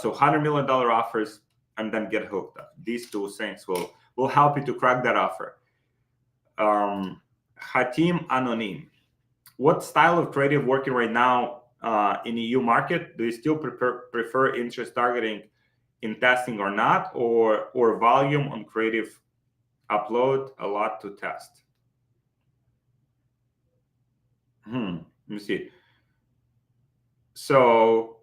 Speaker 1: So $100 million offers, and then Get Hooked. These two things will help you to crack that offer. Hatim Anonim. What style of creative working right now in EU market? Do you still prefer interest targeting in testing or not, or volume on creative upload a lot to test? Let me see. So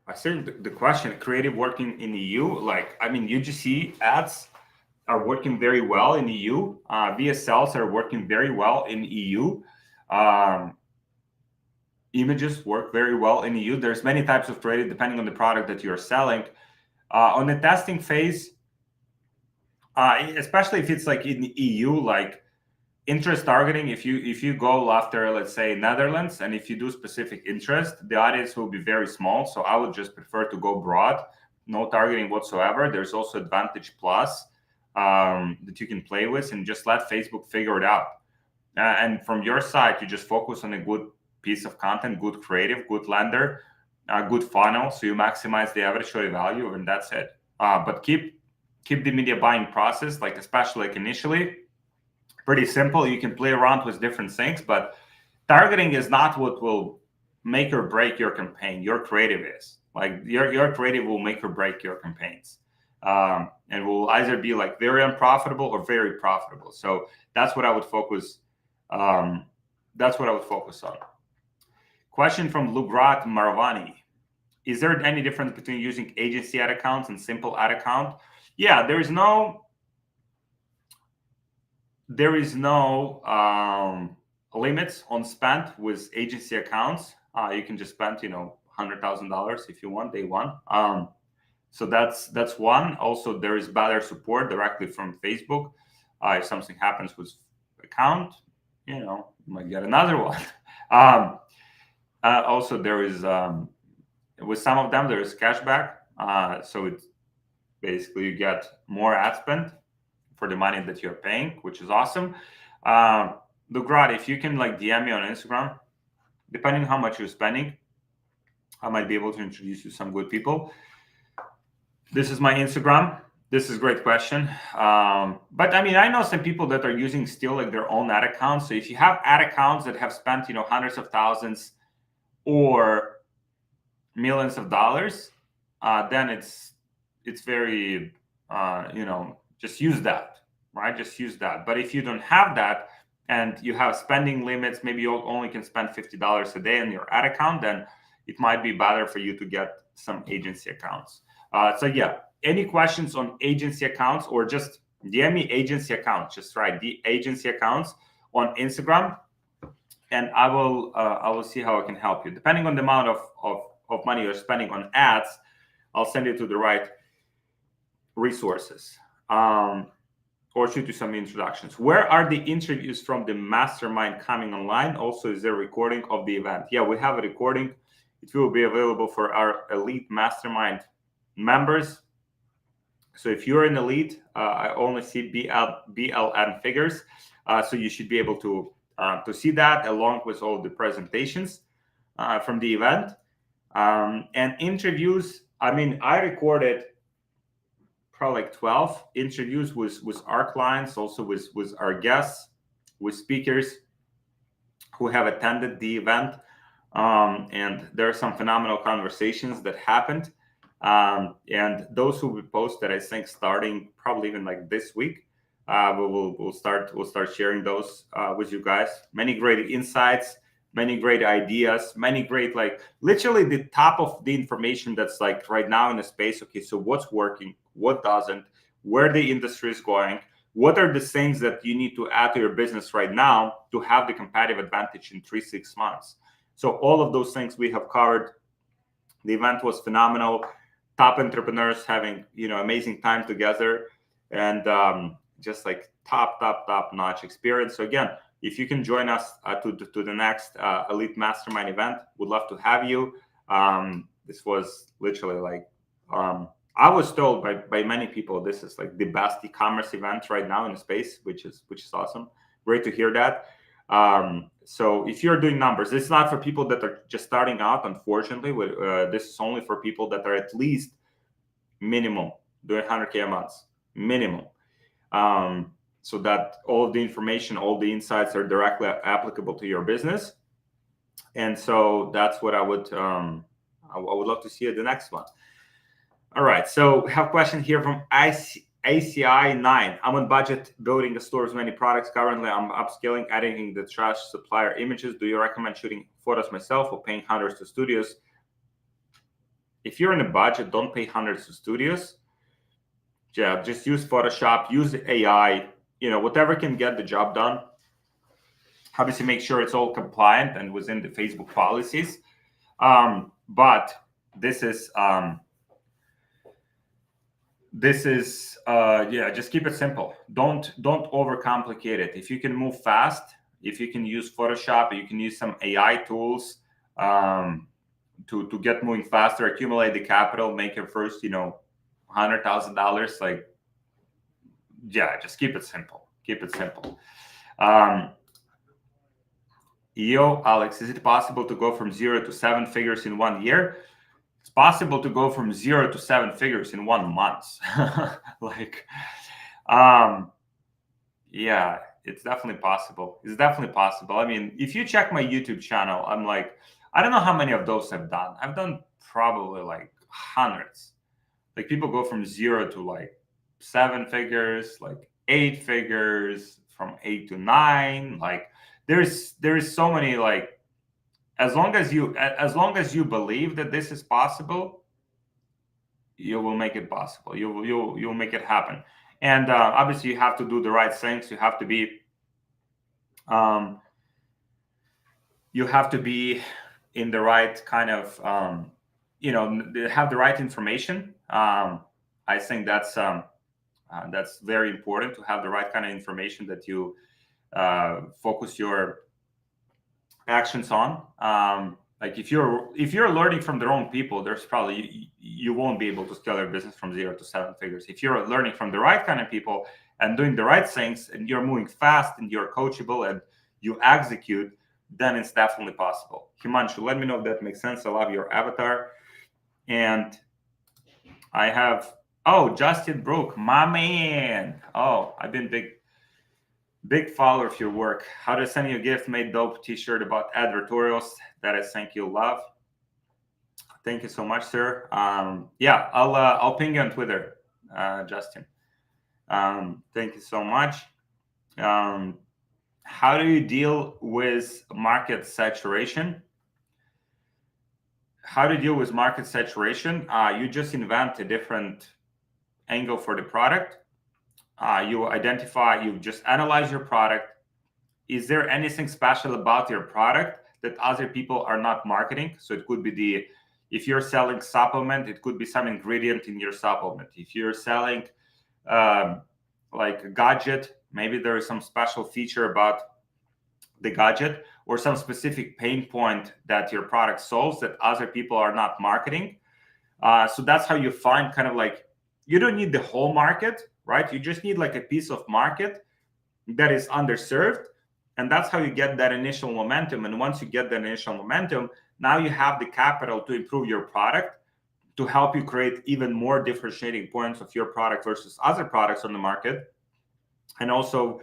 Speaker 1: I think the question, creative working in EU, like, I mean, UGC ads are working very well in EU. VSLs are working very well in EU. Images work very well in EU. There's many types of creative depending on the product that you're selling. On the testing phase, especially if it's like in the EU, like interest targeting, if you go after, let's say, Netherlands, and if you do specific interest, the audience will be very small. So I would just prefer to go broad, no targeting whatsoever. There's also Advantage Plus, that you can play with, and just let Facebook figure it out. And from your side, you just focus on a good piece of content, good creative, good lender, good funnel, so you maximize the average order value, and that's it. But keep the media buying process, like especially like initially, pretty simple. You can play around with different things, but targeting is not what will make or break your campaign. Your creative is. Like your creative will make or break your campaigns, and will either be like very unprofitable or very profitable. So that's what I would focus. That's what I would focus on. Question from Lugrat Maravani: is there any difference between using agency ad accounts and simple ad account? Yeah, there is no limits on spend with agency accounts. You can just spend, $100,000 if you want day one. So that's one. Also, there is better support directly from Facebook. If something happens with account, you might get another one. Also, there is with some of them there is cashback. So it's basically you get more ad spend for the money that you're paying, which is awesome. Lugrat, if you can like DM me on Instagram, depending on how much you're spending, I might be able to introduce you to some good people. This is my Instagram. This is a great question. But I mean, I know some people that are using still like their own ad accounts. So if you have ad accounts that have spent, hundreds of thousands or millions of dollars, then it's very, just use that, right? Just use that. But if you don't have that and you have spending limits, maybe you only can spend $50 a day on your ad account, then it might be better for you to get some agency accounts. So yeah, any questions on agency accounts, or just DM me agency accounts, just write the agency accounts on Instagram, and I will see how I can help you. Depending on the amount of money you're spending on ads, I'll send you to the right resources, or shoot you some introductions. Where are the interviews from the mastermind coming online? Also, is there a recording of the event? Yeah, we have a recording. It will be available for our elite mastermind members. So if you're an elite, I only see BLM figures, so you should be able to see that along with all the presentations from the event. And interviews, I mean, I recorded probably like 12 interviews with our clients, also with our guests, with speakers who have attended the event. And there are some phenomenal conversations that happened. And those who we posted, I think, starting probably even like this week, we'll start sharing those with you guys. Many great insights, many great ideas, many great, like literally the top of the information that's like right now in the space. Okay, so what's working, what doesn't, where the industry is going, what are the things that you need to add to your business right now to have the competitive advantage in 3-6 months. So all of those things we have covered. The event was phenomenal. Top entrepreneurs having amazing time together, and just like top notch experience. So again, if you can join us to the next elite mastermind event, would love to have you. This was literally like I was told by many people this is like the best e-commerce event right now in the space, which is awesome. Great to hear that. So if you're doing numbers, it's not for people that are just starting out, unfortunately. This is only for people that are at least minimum doing 100K a month, minimum. So that all of the information, all the insights are directly applicable to your business. And so that's what I would love to see at the next one. All right, so we have a question here from ACI9. I'm on budget building a store with many products. Currently, I'm upscaling, adding the trash supplier images. Do you recommend shooting photos myself or paying hundreds to studios? If you're in a budget, don't pay hundreds to studios. Yeah, just use Photoshop, use AI, whatever can get the job done. Obviously, make sure it's all compliant and within the Facebook policies. But this is just keep it simple. Don't overcomplicate it. If you can move fast, if you can use Photoshop, you can use some AI tools to get moving faster, accumulate the capital, make your first $100,000, like yeah, just keep it simple. Keep it simple. Um, Yo, Alex, is it possible to go from 0 to 7 figures in 1 year? It's possible to go from 0 to 7 figures in 1 month. Like, yeah, it's definitely possible. It's definitely possible. I mean, if you check my YouTube channel, I'm like, I don't know how many of those I've done. I've done probably like hundreds. Like people go from 0 to like 7 figures, like 8 figures, from 8 to 9. Like there's so many, like, as long as you believe that this is possible, you will make it possible. You'll make it happen. And obviously you have to do the right things. You have to be um, in the right kind of have the right information. I think that's very important, to have the right kind of information that you focus your actions on. Like if you're learning from the wrong people, there's probably you won't be able to scale your business from 0 to 7 figures. If you're learning from the right kind of people and doing the right things, and you're moving fast and you're coachable and you execute, then it's definitely possible. Himanshu, let me know if that makes sense. I love your avatar. And I have, Justin Brook, my man. I've been big follower of your work. How to send you a gift made dope t-shirt about advertorials that I think you'll love. Thank you so much, sir. Yeah, I'll ping you on Twitter, Justin. Thank you so much. How do you deal with market saturation? How to deal with market saturation? You just invent a different angle for the product. You just analyze your product. Is there anything special about your product that other people are not marketing? So it could be if you're selling supplement, it could be some ingredient in your supplement. If you're selling like a gadget, maybe there is some special feature about the gadget, or some specific pain point that your product solves that other people are not marketing. So that's how you find kind of like, you don't need the whole market, right? You just need like a piece of market that is underserved. And that's how you get that initial momentum. And once you get that initial momentum, now you have the capital to improve your product, to help you create even more differentiating points of your product versus other products on the market. And also,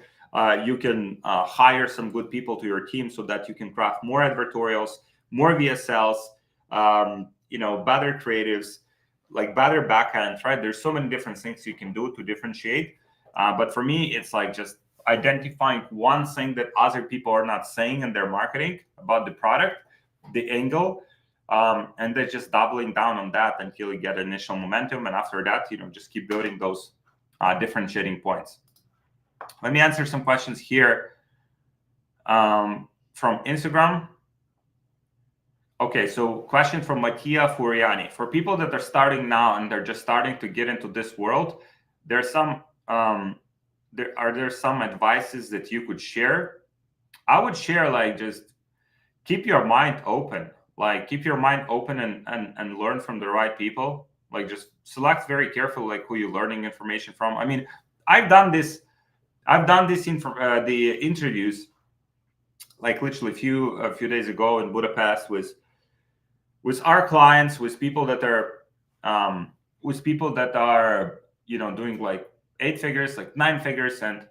Speaker 1: you can hire some good people to your team so that you can craft more advertorials, more VSLs, better creatives, like better backends, right? There's so many different things you can do to differentiate. But for me, it's like just identifying one thing that other people are not saying in their marketing about the product, the angle, and then just doubling down on that until you get initial momentum. And after that, just keep building those differentiating points. Let me answer some questions here from Instagram. Okay, so question from Mattia Furiani. For people that are starting now and they're just starting to get into this world, are there some advices that you could share? I would share, like, just keep your mind open. Like, keep your mind open and learn from the right people. Like, just select very carefully, like, who you're learning information from. I mean, I've done this the interviews, like literally a few days ago in Budapest with our clients, with people that are doing like 8 figures, like 9 figures, and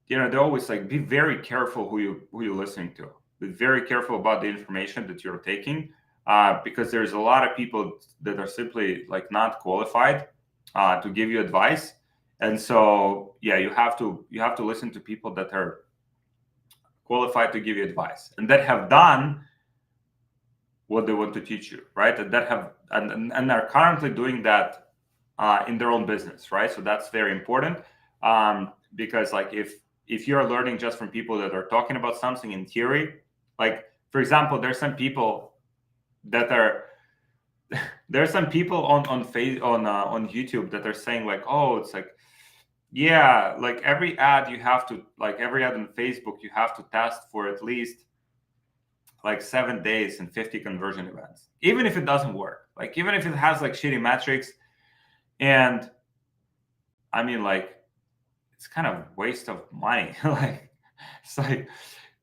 Speaker 1: they're always like, be very careful who you're listening to. Be very careful about the information that you're taking, because there's a lot of people that are simply like not qualified to give you advice. And so, yeah, you have to listen to people that are qualified to give you advice and that have done what they want to teach you, right? And that have and are currently doing that in their own business, right? So that's very important, because like if you're learning just from people that are talking about something in theory, like for example, there's some people on YouTube that are saying like, oh, it's like, yeah, like every ad on Facebook, you have to test for at least like 7 days and 50 conversion events, even if it doesn't work, like even if it has like shitty metrics. And I mean, like, it's kind of waste of money. Like, it's like,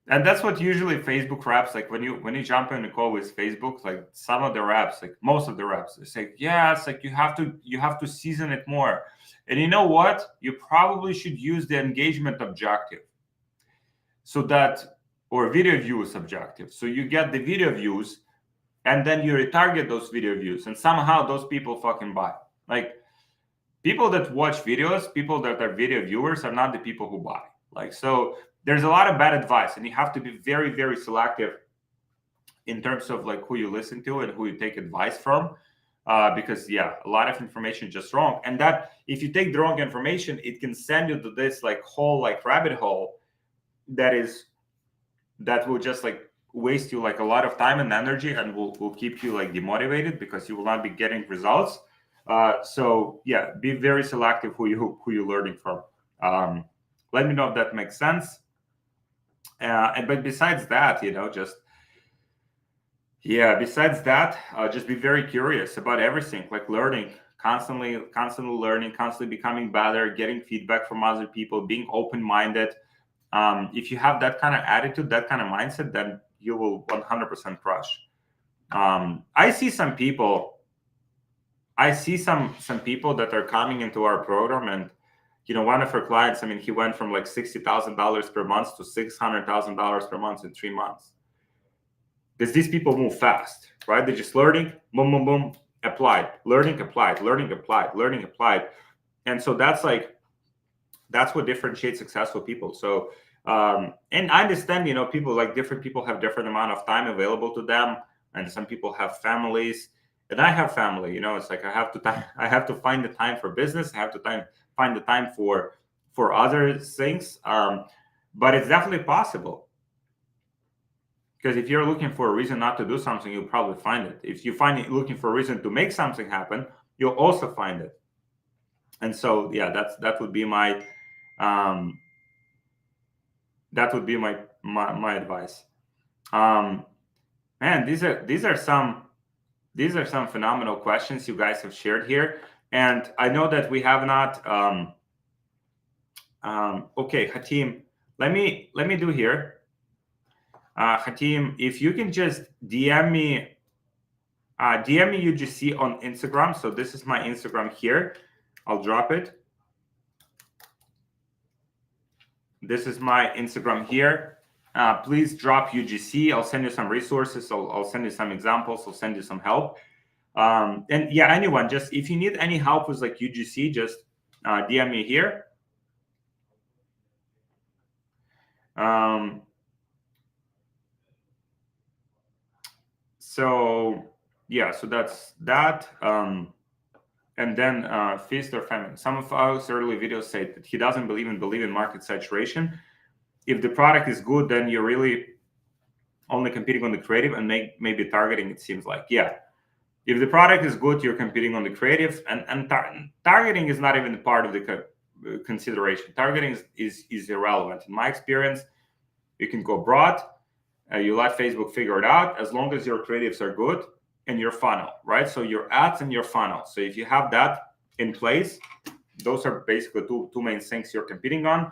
Speaker 1: and that's what usually Facebook reps, like when you jump in a call with Facebook, like some of the reps, like most of the reps, they say, yeah, it's like you have to season it more. And you know what? You probably should use the engagement objective. So that, or video views objective. So you get the video views and then you retarget those video views, and somehow those people fucking buy. Like, people that watch videos, people that are video viewers are not the people who buy. Like, so there's a lot of bad advice, and you have to be very, very selective in terms of like who you listen to and who you take advice from. Because yeah, a lot of information just wrong. And that if you take the wrong information, it can send you to this like whole like rabbit hole that will just like waste you like a lot of time and energy, and will keep you like demotivated because you will not be getting results. So yeah, be very selective who you're learning from. Let me know if that makes sense. But besides that, just be very curious about everything, like learning, constantly learning, constantly becoming better, getting feedback from other people, being open-minded. If you have that kind of attitude, that kind of mindset, then you will 100% crush. I see some people that are coming into our program, and one of our clients, I mean, he went from like $60,000 per month to $600,000 per month in 3 months. Because these people move fast, right? They're just learning, boom, boom, boom, applied, learning, applied, learning, applied, learning, applied. And so that's what differentiates successful people. So, and I understand, different people have different amount of time available to them, and some people have families, and I have family. It's like I have to find the time for business. I have to find the time for other things. But it's definitely possible. Because if you're looking for a reason not to do something, you'll probably find it. If you find it looking for a reason to make something happen, you'll also find it. And so, yeah, that would be my my advice. Man, these are some phenomenal questions you guys have shared here, and I know that we have not. Okay, Hatim, let me do here. Hatim, if you can just DM me UGC on Instagram. So this is my Instagram here. I'll drop it. This is my Instagram here. Please drop UGC. I'll send you some resources. I'll send you some examples. I'll send you some help. And yeah, anyone, just if you need any help with like UGC, just DM me here. So yeah, so that's that. And then feast or famine. Some of us early videos say that he doesn't believe in market saturation. If the product is good, then you're really only competing on the creative and maybe targeting, it seems like. Yeah. If the product is good, you're competing on the creative, and targeting is not even part of the consideration. Targeting is irrelevant. In my experience, you can go broad. You let Facebook figure it out as long as your creatives are good and your funnel, right? So your ads and your funnel. So if you have that in place, those are basically two main things you're competing on,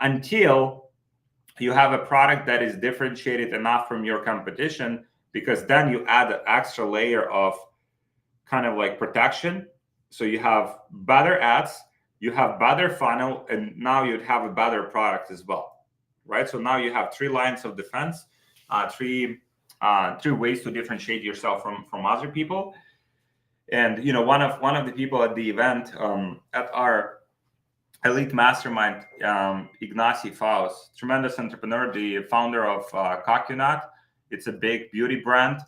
Speaker 1: until you have a product that is differentiated enough from your competition, because then you add an extra layer of kind of like protection. So you have better ads, you have better funnel, and now you'd have a better product as well, right? So now you have 3 lines of defense, three ways to differentiate yourself from other people. And one of the people at the event, at our elite mastermind, Ignacy Faust, tremendous entrepreneur, the founder of Coconut. It's a big beauty brand,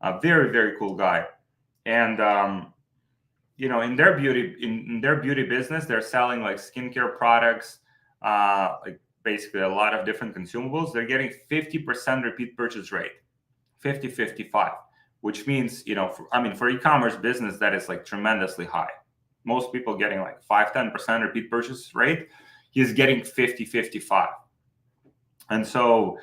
Speaker 1: a very, very cool guy. And in their beauty business, they're selling like skincare products, like basically a lot of different consumables. They're getting 50% repeat purchase rate, 55, which means, for e-commerce business, that is like tremendously high. Most people getting like 5-10% repeat purchase rate. He's getting 55. And so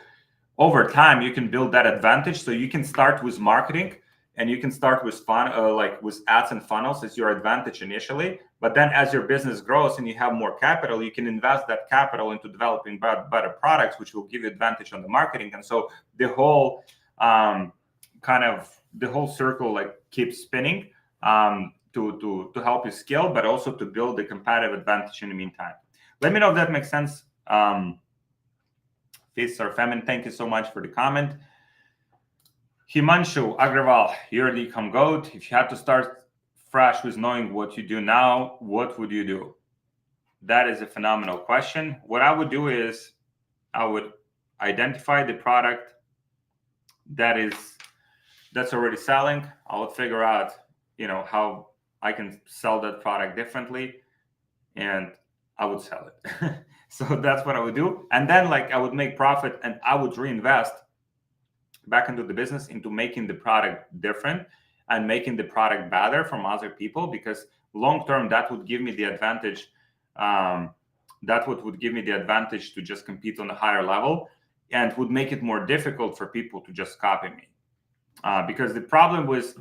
Speaker 1: over time, you can build that advantage. So you can start with marketing and you can start with like with ads and funnels as your advantage initially. But then as your business grows and you have more capital, you can invest that capital into developing better products, which will give you advantage on the marketing. And so the whole the whole circle like keeps spinning to help you scale, but also to build the competitive advantage in the meantime. Let me know if that makes sense. Feast or famine, thank you so much for the comment. Himanshu Agrawal, you're the ecom goat. If you had to start fresh with knowing what you do now, what would you do? That is a phenomenal question. What I would do is I would identify the product that's already selling. I would figure out, how I can sell that product differently, and I would sell it. So that's what I would do. And then like I would make profit and I would reinvest back into the business, into making the product different and making the product better from other people, because long term that would give me the advantage. Would give me the advantage to just compete on a higher level, and would make it more difficult for people to just copy me. Because the problem with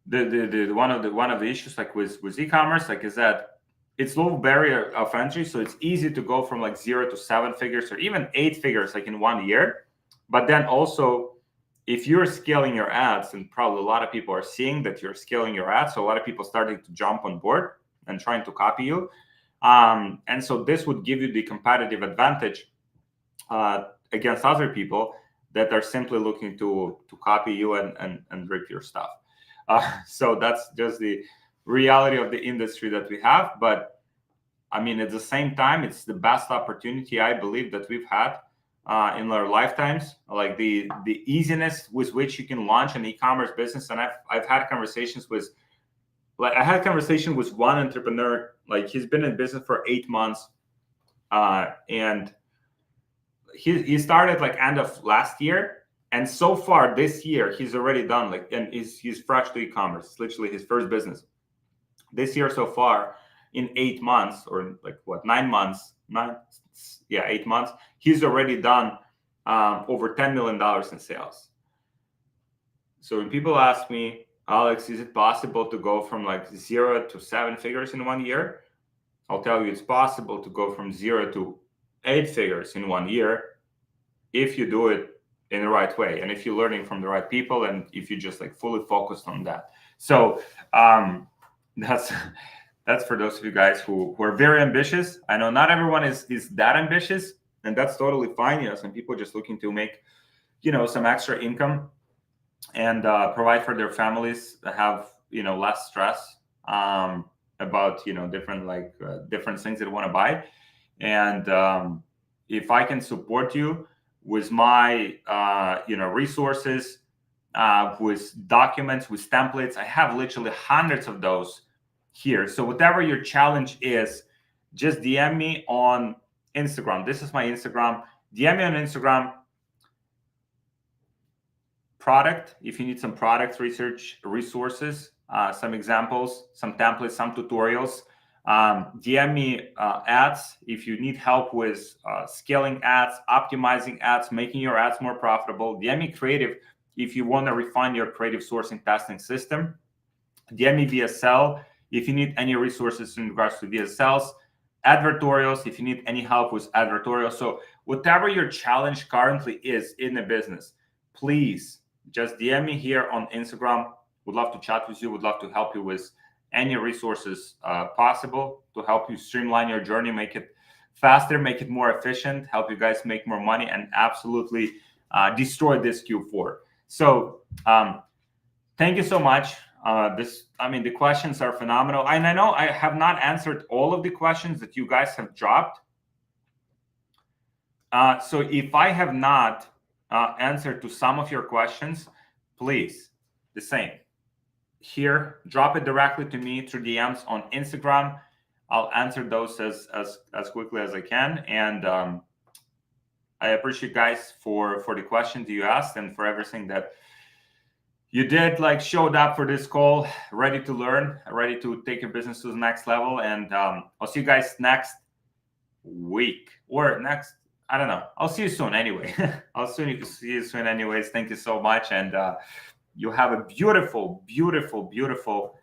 Speaker 1: one of the issues like with e-commerce like is that it's low barrier of entry, so it's easy to go from like 0 to 7 figures or even 8 figures like in 1 year. But then also, if you're scaling your ads, and probably a lot of people are seeing that you're scaling your ads, so a lot of people starting to jump on board and trying to copy you. And so this would give you the competitive advantage against other people that are simply looking to copy you and rip your stuff. So that's just the reality of the industry that we have. But I mean, at the same time, it's the best opportunity I believe that we've had in our lifetimes. Like the easiness with which you can launch an e-commerce business. And I've had conversations with, I had a conversation with one entrepreneur, like he's been in business for 8 months, and he started like end of last year, and so far this year he's already done like, and he's fresh to e-commerce. It's literally his first business this year so far. In 8 months, or like what, 9 months, 8 months, he's already done over $10 million in sales. So when people ask me, Alex, is it possible to go from like 0 to 7 figures in 1 year? I'll tell you, it's possible to go from 0 to 8 figures in 1 year if you do it in the right way, and if you're learning from the right people, and if you just like fully focused on that. So that's for those of you guys who are very ambitious. I know not everyone is that ambitious, and that's totally fine. Some people are just looking to make some extra income and provide for their families, have less stress about different things they want to buy. And if I can support you with my resources, with documents, with templates, I have literally hundreds of those here. So whatever your challenge is, just DM me on Instagram. This is my Instagram. DM me on Instagram. Product, if you need some product research resources, some examples, some templates, some tutorials. DM me ads if you need help with scaling ads, optimizing ads, making your ads more profitable. DM me creative if you want to refine your creative sourcing testing system. DM me VSL if you need any resources in regards to VSLs. Advertorials if you need any help with advertorials. So whatever your challenge currently is in the business, please just DM me here on Instagram. Would love to chat with you. Would love to help you with any resources possible to help you streamline your journey, make it faster, make it more efficient, help you guys make more money, and absolutely destroy this Q4. So thank you so much. The questions are phenomenal. And I know I have not answered all of the questions that you guys have dropped. So if I have not answered to some of your questions, please, the same. Here, drop it directly to me through DMs on Instagram. I'll answer those as quickly as I can. And I appreciate guys for the questions you asked and for everything that you did, like showed up for this call, ready to learn, ready to take your business to the next level. And I'll see you guys next week or next, I don't know. I'll see you soon anyway. I'll see you soon anyways. Thank you so much. And you have a beautiful, beautiful, beautiful